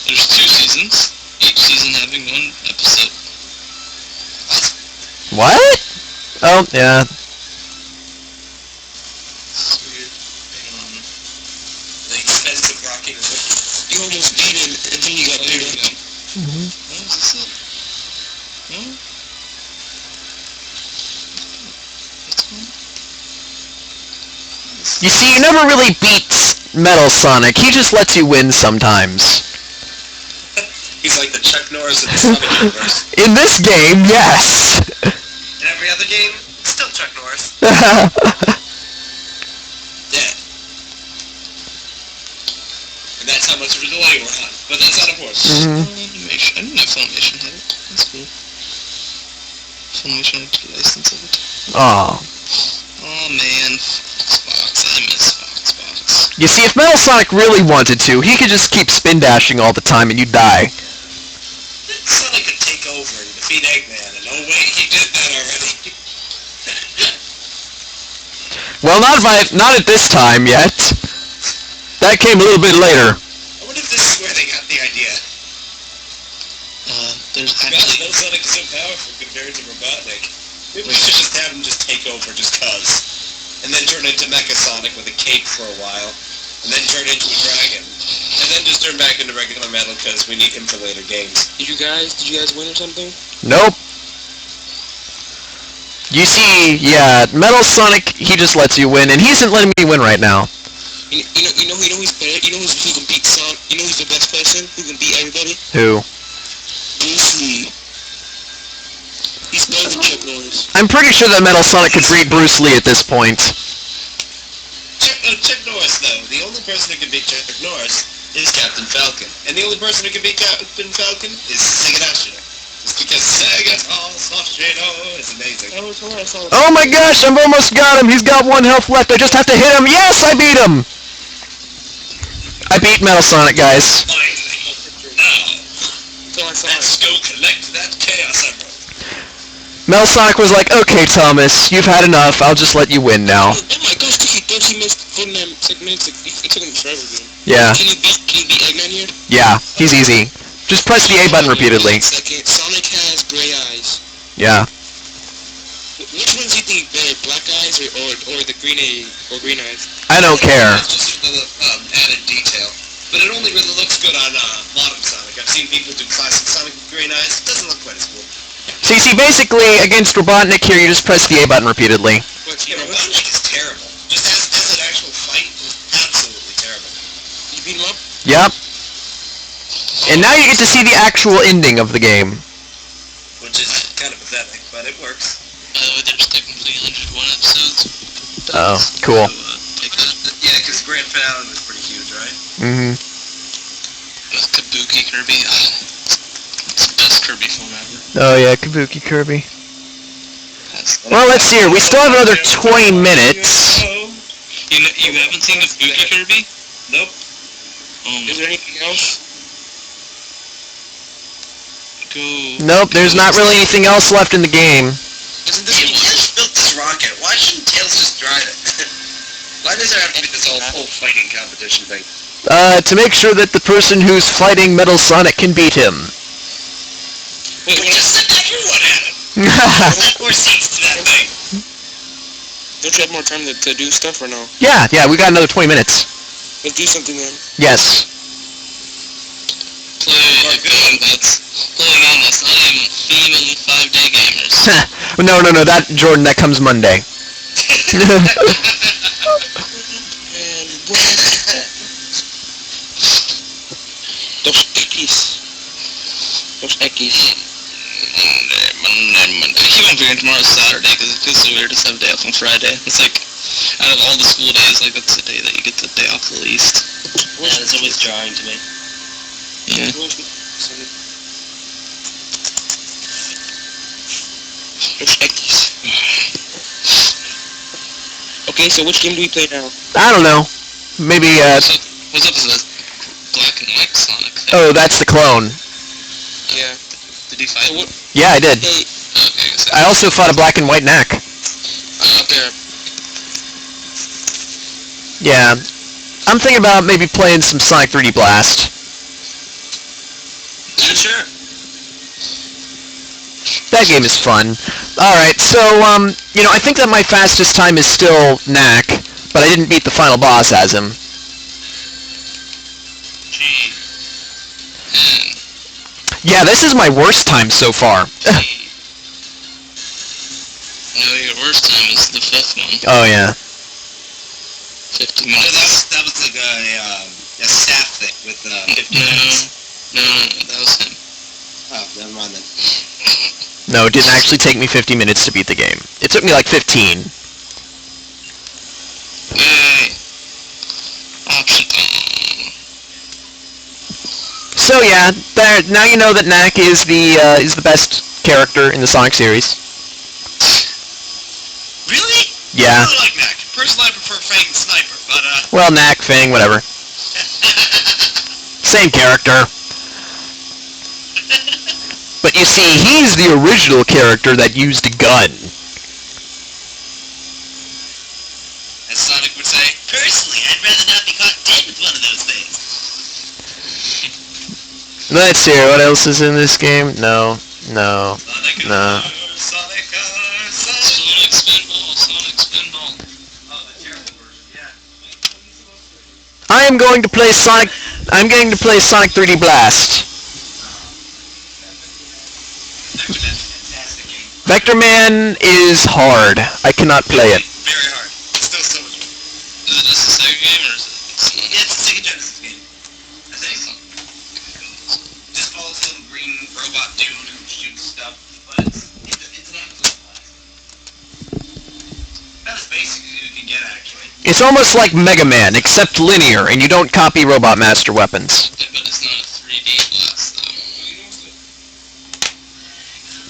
there's 2 seasons, each season having 1 episode. What? Oh, yeah. It's weird. Hang on. The expensive rocket. You almost beat him, and then you got There beat we him. go. Mm-hmm. Oh, is this it? No? That's one? You see, you never really beat Metal Sonic. He just lets you win sometimes. He's like the Chuck Norris of the Sonic universe. In this game, yes! In every other game, still Chuck Norris. Dead. And that's how much of a delay we're on. But that's not a horse. Funimation. I didn't know Funimation had it. That's cool. Funimation had a license of it. Oh. Oh man, Fox. I miss Fox. You see, if Metal Sonic really wanted to, he could just keep spin dashing all the time and you'd die. Sonic could take over and defeat Eggman, and oh wait, he did that already. Well, not at this time yet. That came a little bit later. I wonder if this is where they got the idea. There's God, actually... no Sonic is so powerful compared to Robotnik. Maybe we should just have him just take over just cuz. And then turn into Mecha Sonic with a cape for a while. And then turn into a dragon. And then just turn back into regular Metal because we need him for later games. Did you guys win or something? Nope. You see, yeah, Metal Sonic, he just lets you win, and he isn't letting me win right now. You know who's better? You know who can beat Sonic? You know who's the best person who can beat everybody? Who? Bruce Lee. He's better than Chuck Norris. I'm pretty sure that Metal Sonic could beat Bruce Lee at this point. Chuck Norris, though, the only person who can beat Chuck Norris is Captain Falcon. And the only person who can beat Captain Falcon is Sega Ashton. It's because Sega Ashton is amazing. Oh my gosh, I've almost got him. He's got 1 health left. I just have to hit him. Yes, I beat him. I beat Metal Sonic, guys. Now, let's go collect that Chaos Emerald. Metal Sonic was like, okay, Thomas, you've had enough. I'll just let you win now. Oh my gosh, he missed 6 minutes. It took him forever, dude. Yeah. Can you beat Eggman here? Yeah, he's easy. Just press the A button repeatedly. Second, Sonic has gray eyes. Yeah. Which ones do you think better, black eyes or the green eyes? I don't care. It's just a little added detail. But it only really looks good on modern Sonic. I've seen people do classic Sonic with green eyes. It doesn't look quite as cool. So you see, basically, against Robotnik here, you just press the A button repeatedly. Yeah, Robotnik is terrible. Just as an actual fight, is absolutely terrible. You beat him up? Yep. And now you get to see the actual ending of the game. Which is kind of pathetic, but it works. By the way, there's technically 101 episodes. Oh, cool. Yeah, because Grand Finale was pretty huge, right? Mm-hmm. With Kabuki Kirby. It's the best Kirby film ever. Oh yeah, Kabuki Kirby. Well, let's see here. We still have another 20 minutes. You haven't seen Kabuki Kirby? Nope. Is there anything else? Go. Nope, there's not really anything else left in the game. Listen, Tails built this rocket. Why shouldn't Tails just drive it? Why does there have to be this whole fighting competition thing? To make sure that the person who's fighting Metal Sonic can beat him. Wait, just send everyone at him! Add more seats to that thing! Don't you have more time to do stuff or no? Yeah, we got another 20 minutes. Let's do something then. Yes. Play a game that's not even 5-day gamers. No, that, Jordan, that comes Monday. Dos X. He won't be here tomorrow, Saturday, because it feels so weird to have a day off on Friday. It's like, out of all the school days, like, that's the day that you get the day off the least. Yeah, it's always jarring to me. Yeah. Dos X. Okay, so which game do we play now? I don't know. Maybe, What's up with the black and white Sonic thing? oh, that's the clone. Yeah. Did he fight him? Yeah, I did. Hey, Okay, I also fought a black and white Knack. up there. Yeah. I'm thinking about maybe playing some Sonic 3D Blast. Yeah, sure. That game is fun. Alright, so, I think that my fastest time is still Knack, but I didn't beat the final boss as him. Gee. Yeah, this is my worst time so far. No, your worst time is the 5th one. Oh, yeah. 50 No, minutes. that was like a staff thing with 50 minutes. No, that was him. Oh, never mind then. No, it didn't actually take me 50 minutes to beat the game. It took me like 15. Yay. Option. So, So yeah, now you know that Knack is the best character in the Sonic series. Really? Yeah. I really like Mac. Personally, I prefer Fang and Sniper, but Well, Knack, Fang, whatever. Same character. But you see, he's the original character that used a gun. As Sonic would say, personally, I'd rather not be caught dead with one of those things. Let's see, what else is in this game? No. Sonic No. Sonic Sonic Spinball, Sonic Spinball. Oh, the terrible version, yeah. I'm going to play Sonic 3D Blast. Fantastic game. Vector Man is hard. I cannot play it. Very hard. It's still so much fun. Is it just a Sega game or is it? Yeah, it's a Sega Genesis game. I think. Just follows a little green robot dude who shoots stuff, but it's an absolute blast. About as basic as you can get, actually. It's almost like Mega Man, except linear, and you don't copy Robot Master weapons. Yeah, but it's not a 3D blast though.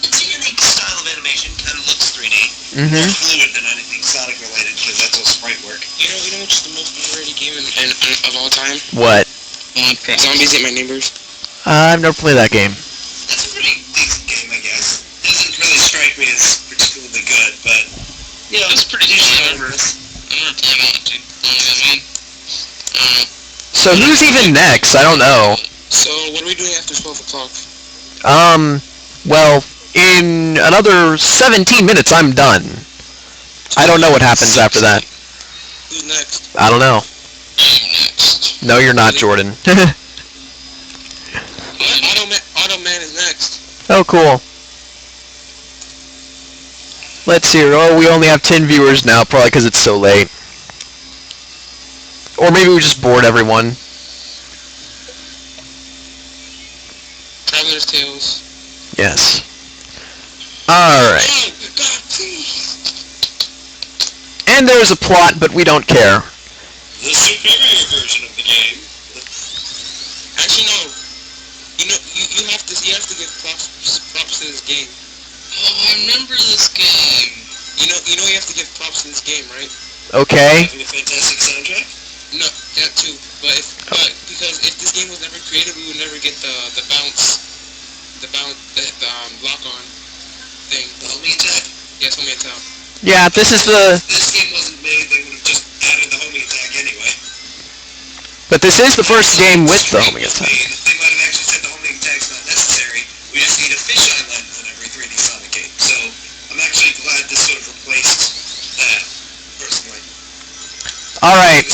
It's a unique style of animation, kind of looks 3D. Mm-hmm. More fluid than anything Sonic related, because that's all sprite work. You know which is the most underrated game of all time? What? Zombies Ate My Neighbors. I've never played that game. That's a pretty decent game, I guess. Doesn't really strike me as particularly good, but you know, It's pretty usually fun. over. I never played that too long. I mean, So who's even next? I don't know. So, what are we doing after 12 o'clock? Well, in another 17 minutes, I'm done. I don't know what happens after that. Who's next? I don't know. I'm next. No, you're not, Jordan. Automan is next. Oh, cool. Let's see. Oh, we only have 10 viewers now, probably because it's so late. Or maybe we just bored everyone. Traveler's Tales. Yes. Alright. Oh, God, please. And there's a plot, but we don't care. The superior version of the game. Actually, no. You have to give props to this game. Oh, I remember this game. You have to give props to this game, right? Okay. Having a fantastic soundtrack. No, that too. But because if this game was never created, we would never get the lock on thing. The homing attack. Yes, homing attack. Yeah, this is the... This game wasn't made, they would have just added the homing attack anyway. But this is the first game with the homing Was attack. made, they might have actually said the homing attack's not necessary. We just need a fisheye lens in every 3D Sonic game. So I'm actually glad this sort of replaced that, personally. Alright.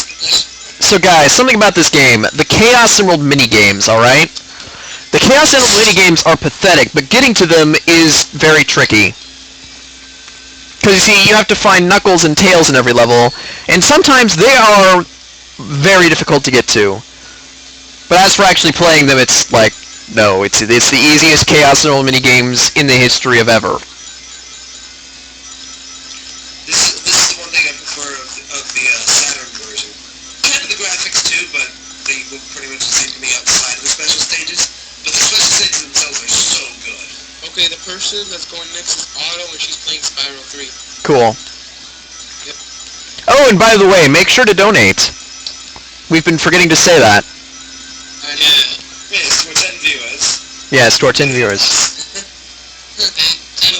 So guys, something about this game. The Chaos Emerald minigames, alright? The Chaos Emerald minigames are pathetic, but getting to them is very tricky. Because you see, you have to find Knuckles and Tails in every level, and sometimes they are very difficult to get to. But as for actually playing them, it's like, no, it's the easiest Chaos Emerald minigames in the history of ever. This is the one thing I prefer of the Saturn version. Kind of the graphics too, but they look pretty much the same to me outside of the special stages. But the special stages themselves are so good. Okay, the person that's going next is Otto, and she's playing Spyro 3. Cool. Yep. Oh, and by the way, make sure to donate. We've been forgetting to say that. And Yeah, it's for 10 viewers. Yes, to our 10 viewers. 10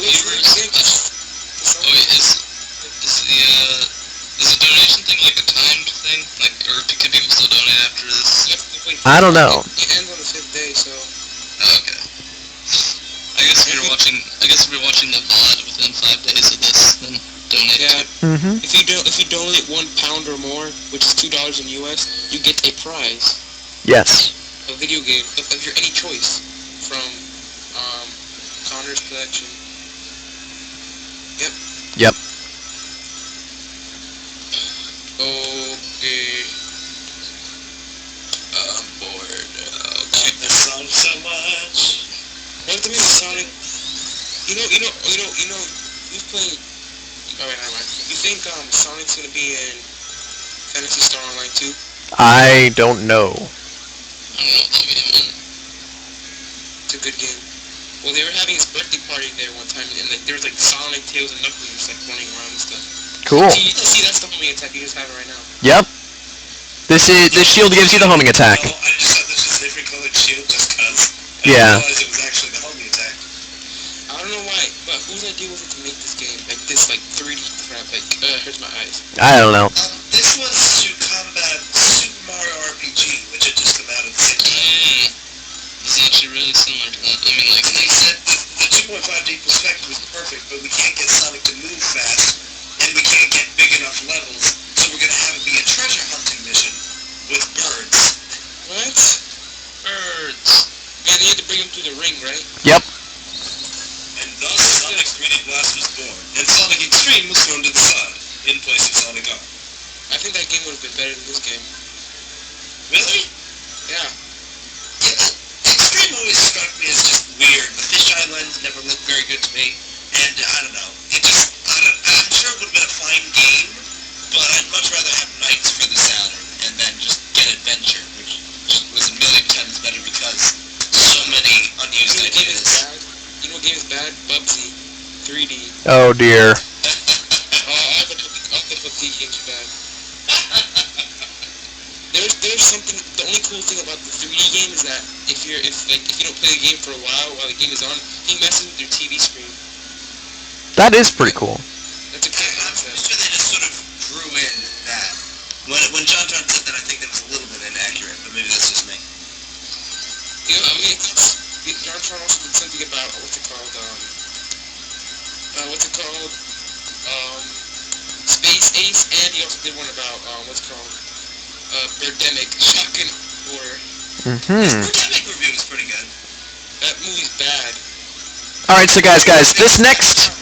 viewers. Oh, wait, is the donation thing like a timed thing? Like, or can people still donate after this? I don't know. It ends on the 5th day, so... Oh, okay. I guess if you're watching the VOD within 5 days of this, then donate. Yeah. Mm-hmm. If you donate £1 or more, which is $2 in US, you get a prize. Yes. A video game of your any choice from Connor's collection. Yep. Yep. Okay. I'm bored. Okay. This song so much. What if the music Sonic? Who's playing? Alright, never mind. You think Sonic's gonna be in Phantasy Star Online 2? I don't know. I don't know what that means. It's a good game. Well, they were having his birthday party there one time, and like there was like Sonic, Tails, and Knuckles just like running around and stuff. Cool. See, that's the homing attack. You just have it right now. Yep. This shield gives you the homing attack. No, I just thought this was a different colored shield just cause. Yeah. I didn't realize it was actually the homing attack. I don't know why, but whose idea was it to make this game? Like this, like 3D crap, like, hurts my eyes. I don't know. This was to combat Super Mario RPG, which had just come out at the same time. It's actually really similar to that. I mean, like, They said the 2.5D perspective was perfect, but we can't get Sonic to move fast, and we can't get big enough levels, so we're gonna have it be a treasure hunting mission with birds. What? birds. Yeah, they had to bring him to the ring, right? Yep. And thus Sonic 3D Blast was born, and Sonic Extreme was thrown to the side, in place of Sonic R. I think that game would have been better than this game. Really? Yeah. Yeah, Extreme always struck me as just weird. The fisheye lens never looked very good to me, and I don't know. I'm sure it would have been a fine game, but I'd much rather have Knights for the Saturn, and then just get Adventure, which was a million times better because so many unused You know what game is ideas. bad? You know what game is bad? Bubsy. 3D. Oh dear. Octopussy game's bad. There's something. The only cool thing about the 3D game is that if you don't play the game for a while the game is on, he messes with your TV screen. That is pretty cool. That's a cool I'm concept. sure they just sort of drew in that. When John said that, I think that was a little bit inaccurate, but maybe that's just me. You know, I mean, John Tron also did something about what's it called? Space Ace, and he also did one about Birdemic, Shotgun Horror. Mm-hmm. Pandemic review was pretty good. That movie's bad. Alright, so guys, this next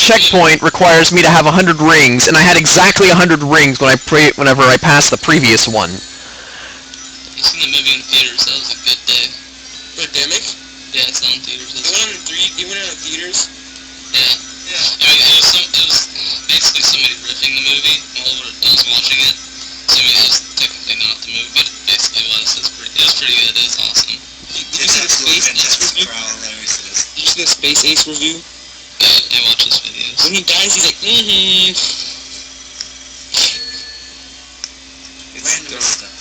checkpoint requires me to have 100 rings, and I had exactly 100 rings whenever I passed the previous one. I seen the movie in theaters. That was a good day. Birdemic? Yeah, it's on theaters. It went out in theaters? Yeah. Yeah. I mean, it was basically somebody riffing the movie while I was watching it. So I mean, it was technically not the movie, but it basically was. It was pretty good. It was awesome. Did you see the Space Ace review? Did you see the Space Ace review? Yeah, I watch his videos. When he dies, he's like, mm-hmm. Random stuff.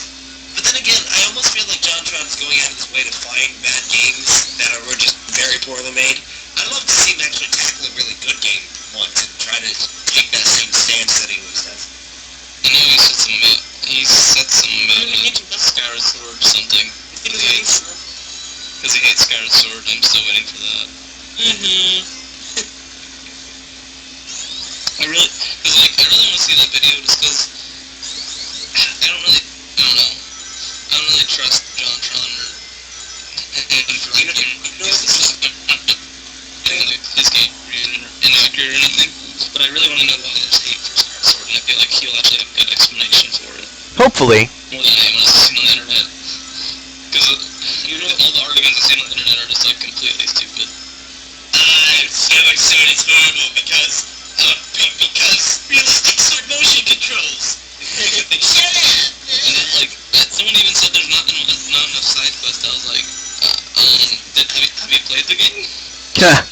But then again, I almost feel like John Tron's going out of his way to find bad games that were just very poorly made. I'd love to see him actually tackle a really good game once and try to take that same stance that he always does. I know he said something about Skyward Sword or something. Because he hates Skyward Sword. I'm still waiting for that. Mm-hmm. I really want to see that video just because I don't really trust John Tron or him for like getting his game inaccurate or anything, but I really want to know why there's hate for Skyward Sword, and I feel like he'll actually have a good explanation for it. Hopefully. More than anyone else has seen on the internet. Because all the arguments I've seen on the internet are just like completely stupid. It's horrible because realistic stop motion controls. Shut up! And then, like, someone even said there's not enough side quests. I was like, have you played the game? Yeah.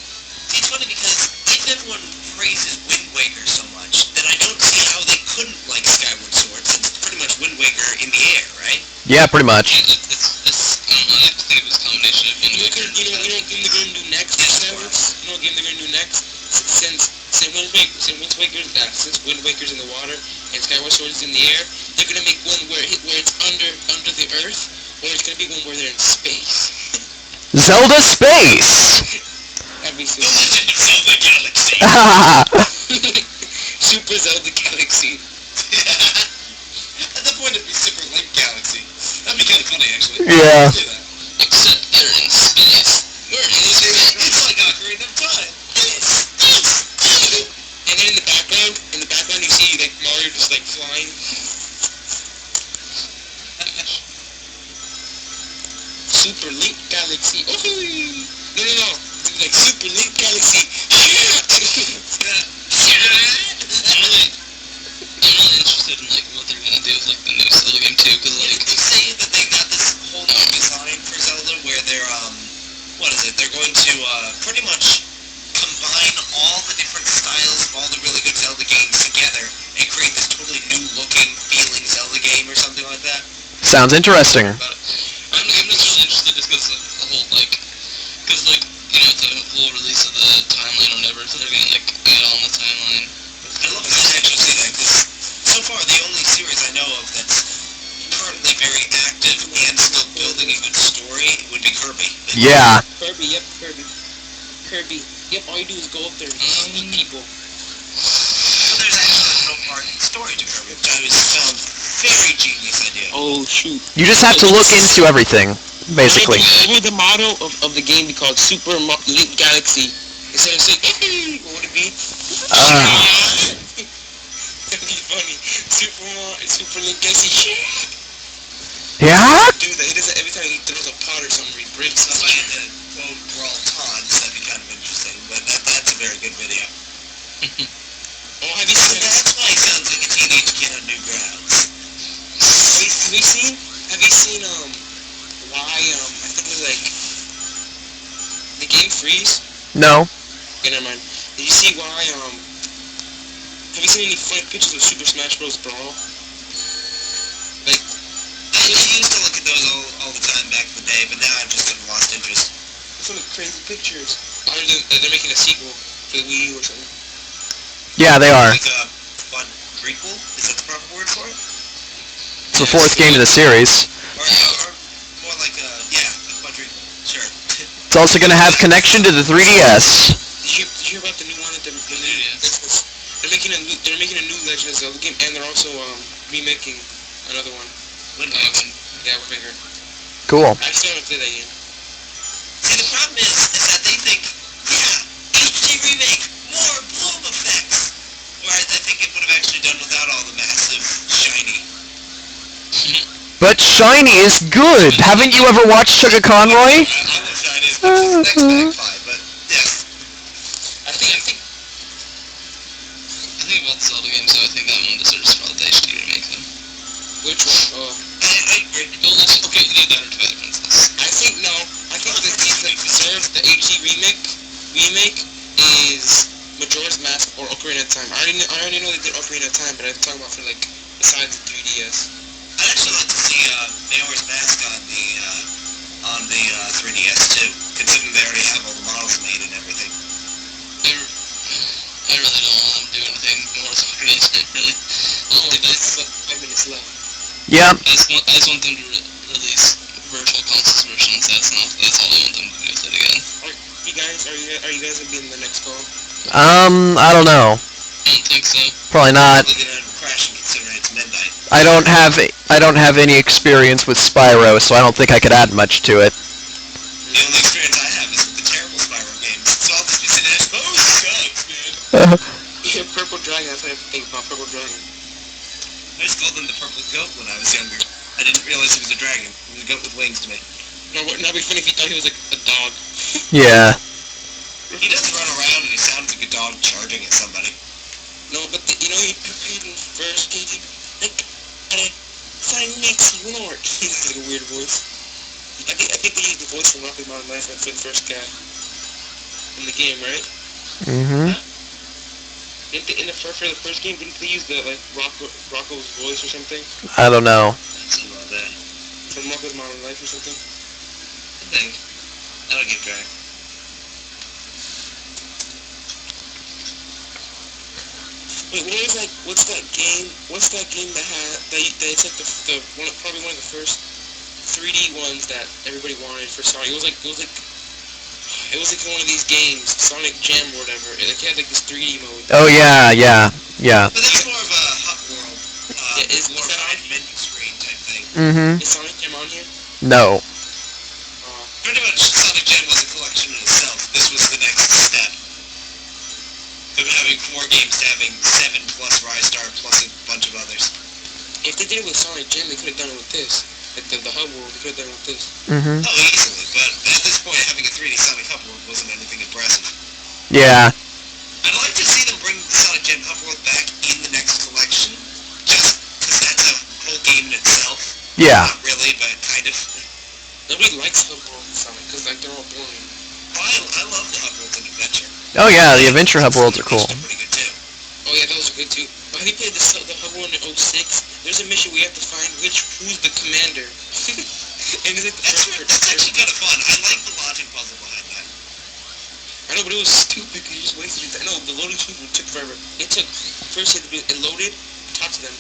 It's funny because if everyone praises Wind Waker so much, then I don't see how they couldn't like Skyward Sword, since it's pretty much Wind Waker in the air, right? Yeah, pretty much. It's I don't know, I think it was a combination of Wind Waker and You know what game they're going to do next? You know what game they're going to do next? Since Wind Waker's in the water and Skyward Sword is in the air, they're going to make one where it's under the earth, or it's going to be one where they're in space. Zelda Space! That'd be The super. Legend of Zelda Galaxy. Super Zelda Galaxy. At that point, it'd be Super Link Galaxy. That'd be kind of funny, actually. Yeah. Do that. except they're in space. We're in space. It's like Ocarina of Time. And then in the background you see like Mario just like flying. Super Link Galaxy. Oh, no. It's like Super Link Galaxy. I'm really interested in like what they're gonna do with like the new Zelda game too, because like They say that they got this whole new design for Zelda where they're what is it? They're going to pretty much combine all the different styles of all the really good Zelda games together and create this totally new looking, feeling Zelda game or something like that. Sounds interesting. But I'm just really interested just because of the whole, like, because, like, you know, it's a full release of the timeline or whatever, so they're gonna, like, add on the timeline. I love that they actually say that, because so far the only series I know of that's currently very active and still building a good story would be Kirby. Yeah. Kirby, yep, Kirby. Yep, all you do is go up there and eat people. But there's actually no part in story to Kirby, which I was found very genius idea. Oh, shoot. You just have to look into everything, basically. Maybe the motto of the game be called Super Link Galaxy. Instead of saying, what would it be? That'd be funny. Super Link Galaxy. Yeah? Do that. He does it every time he throws a pot or something, he breaks So if I had to quote Brawl Tons, that'd be kind of interesting, but that's a very good video. Oh, have you seen That's why he sounds like a teenage kid on new grounds. Have you seen why I think it was like the game freeze? No. Okay, never mind. Did you see why have you seen any funny pictures of Super Smash Bros. Brawl? Like I used to look at those all the time back in the day, but now I've just sort of lost interest. some crazy pictures. Other than they're making a sequel for the Wii U or something. Yeah, they are. Like a quadruple? Is that the proper word for it? It's the fourth game of the series. Or more like a quadruple. Sure. It's also going to have connection to the 3DS. Did you hear about the new one? They're making a new Legend of Zelda game, and they're also remaking another one. Wind Waker. Yeah, we're bigger. Cool. I still haven't played that game. See, the problem is that they think, HD remake, more bloom effects. Whereas I think it would have actually done without all the massive shiny. But shiny is good. Haven't you ever watched Sugar Conroy? I love shiny as much as the next Magpie, but yes. I think about the Zelda games, so I think that one deserves probably the HD remake, though. which one? I agree. Okay, either that or Twilight Princess. I think no. I think the game that deserves the HD remake is Majora's Mask or Ocarina of Time. I already know they did Ocarina of Time, but I'm talking about for like besides the 3DS. I'd actually like to see Majora's Mask on the 3DS too, considering they already have all the models made and everything. I really don't want them to do anything more with Ocarina of Time, really. Only that's 5 minutes left. Yeah. I just want them to release virtual consoles versions. That's all I want them to do with it again. Are you guys gonna be in the next call? I don't know. I don't think so. Probably not. Probably gonna end up crashing considering it's midnight. I don't have any experience with Spyro, so I don't think I could add much to it. The only experience I have is with the terrible Spyro games. So I'll just be sitting there, oh, it sucks, man. Yeah, Purple Dragon. That's what I think about Purple Dragon. I just called him the purple goat when I was younger. I didn't realize he was a dragon. He was a goat with wings to me. No, it'd be funny if you thought he was like a dog. Yeah. He does run around and he sounds like a dog charging at somebody. No, but you know, he played in the first game, like, sign next Lord. He has like a weird voice. I think they used the voice from Rocky Mountain Life for the first guy in the game, right? Mm-hmm. For the first game, didn't they use the like Rocco's voice or something I don't know. Something about that. from Rocky Mountain Life or something? I think. I don't get track. Wait, what's that game? What's that game that it's like probably one of the first 3D ones that everybody wanted for Sonic. It was like one of these games, Sonic Jam or whatever. It had like this 3D mode. Oh yeah. But that's more of a hot world. Is more that of on a menu screen type thing. Mm-hmm. Is Sonic Jam on here? No. Pretty much Sonic Jam was a collection in itself. This was the next step. From having 4 games to having 7 plus Rise Star plus a bunch of others. If they did it with Sonic Jam, they could have done it with this. Like the hub world, they could have done it with this. Mm-hmm. Oh, easily, but at this point, having a 3D Sonic Hub World wasn't anything impressive. Yeah. I'd like to see them bring Sonic Jam Hub World back in the next collection, just because that's a whole game in itself. Yeah. Not really, but kind of. Nobody likes hub world in Sonic, because like they're all boring. I love the Hub World and Adventure. Oh yeah, the Adventure Hub worlds are cool. They're pretty good too. Oh yeah, those are good too. But have you played the Hub World in 06? There's a mission where you have to find who's the commander. And it's like That's actually kind of fun. I like the logic puzzle behind that. I know, but it was stupid because you just wasted your time. No, the loading screen took forever. It took, first you had to do it loaded, talk to them.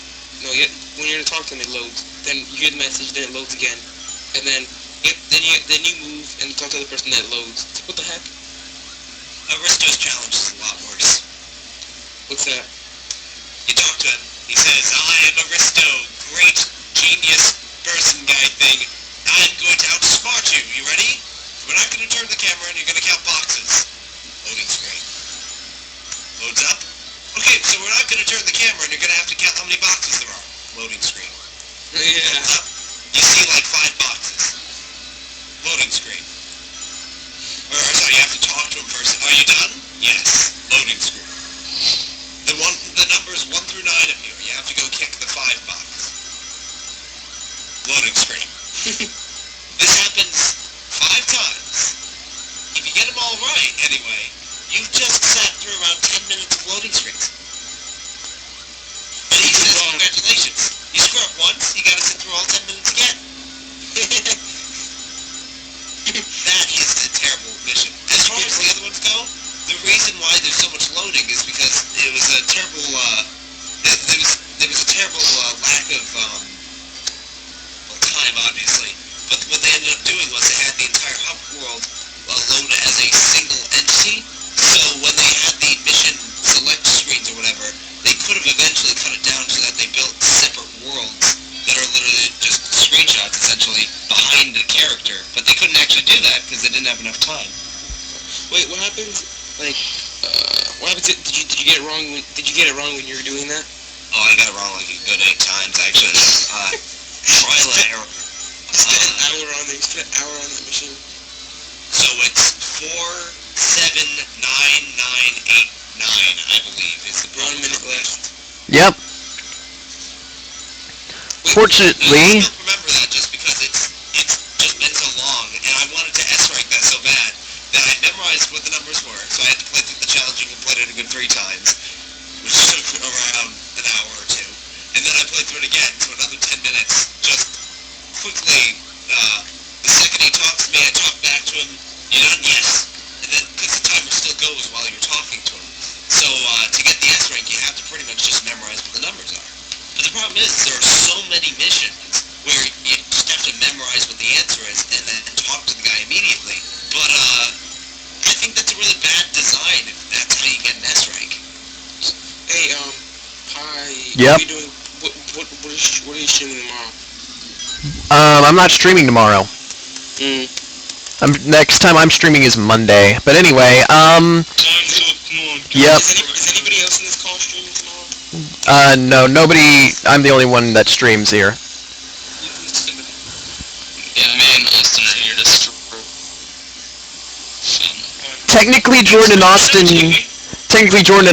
No, when you're gonna talk to them, it loads. Then you hear the message, then it loads again. And then you move and talk to the person that loads. It's like, what the heck? Aristo's challenge is a lot worse. What's that? You talk to him, he says, I am Aristo, great genius person guy thing. I'm going to outsmart you. You ready? We're not going to turn the camera and you're going to count boxes. Loading screen. Loads up. Okay, so we're not going to turn the camera and you're going to have to count how many boxes there are. Loading screen. Yeah. Loads up. You see like 5 boxes. Loading screen. Or sorry, you have to talk to him first. Are you done? Yes. Loading screen. The numbers 1 through 9 appear. You have to go kick the 5 box. Loading screen. This happens 5 times. If you get them all right, anyway, you've just sat through around 10 minutes of loading screens. And he says, congratulations. You screw up once, you gotta sit through all 10 minutes again. That is a terrible mission. As far as the other ones go, the reason why there's so much loading is because it was a terrible, there was a terrible lack of, time, obviously. But what they ended up doing was they had the entire hub world loaded as a single entity. So when they had the mission select screens or whatever, they could have eventually cut it down so that they built separate worlds that are literally just screenshots, essentially, behind the character. But they couldn't actually do that because they didn't have enough time. Wait, what happens? Like, what happens? Did you get it wrong? Did you get it wrong when you were doing that? Oh, I got it wrong like a good 8 times, actually. Trial and error. Spent an hour on it. Spent an hour on that machine. So it's 4, 7, 9, 9, 8, 9, I believe, is the 1 minute left. Yep. Fortunately, I still remember that just because it's just been so long, and I wanted to S-rank that so bad that I memorized what the numbers were, so I had to play through the challenge and complete it a good 3 times, which took around an hour or 2. And then I played through it again, so another 10 minutes, just quickly, the second he talks to me, I talk back to him, you done? Yes. And then, because the timer still goes while you're talking to him. So, to get the S rank, you have to pretty much just memorize what the numbers are. But the problem is, there are so many missions where you just have to memorize what the answer is and then talk to the guy immediately. But, I think that's a really bad design if that's how you get an S rank. Hey, Pie. Yep. What are you doing? What are you streaming tomorrow? I'm not streaming tomorrow. Next time I'm streaming is Monday. But anyway, Time's up, come on. Yep. Is anybody else in this call streaming tomorrow? No, nobody. I'm the only one that streams here. Yeah, me and Austin are here to stream. Technically, Jordan and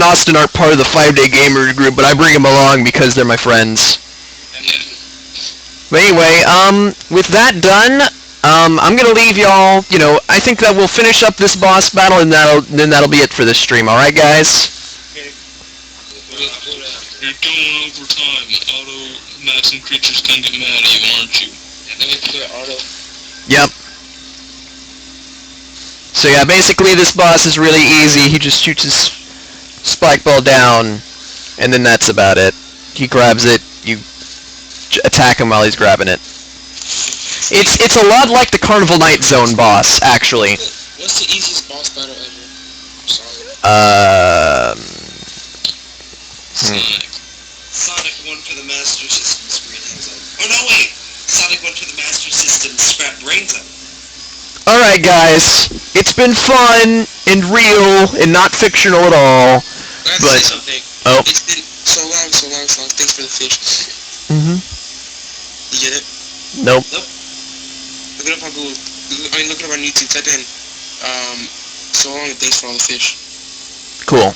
Austin aren't part of the 5-Day Gamer group, but I bring them along because they're my friends. Yeah. But anyway, with that done, I'm gonna leave y'all. You know, I think that we'll finish up this boss battle, and that'll be it for this stream. All right, guys. You're doing overtime. Auto maxim creatures can get mad at you, aren't you? Let me put auto. Yep. So yeah, basically this boss is really easy. He just shoots his spike ball down, and then that's about it. He grabs it. You attack him while he's grabbing it. It's a lot like the Carnival Night Zone boss, actually. What's the easiest boss battle ever? I'm sorry. Sonic 1 for the Master System, screen hangs up. Oh no, wait! Sonic 1 for the Master System, scrap brains up. Alright guys, it's been fun and real and not fictional at all. I have to But- say something. Oh. It's been so long. Thanks for the fish. Mm-hmm. You get it? Nope. Look it up on Google. Look it up on YouTube. Type in, so long and thanks for all the fish. Cool.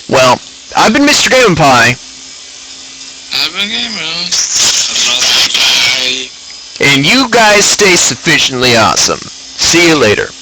Well, I've been Mrgameandpie, I've been gaming. Bye. and you guys stay sufficiently awesome. See you later.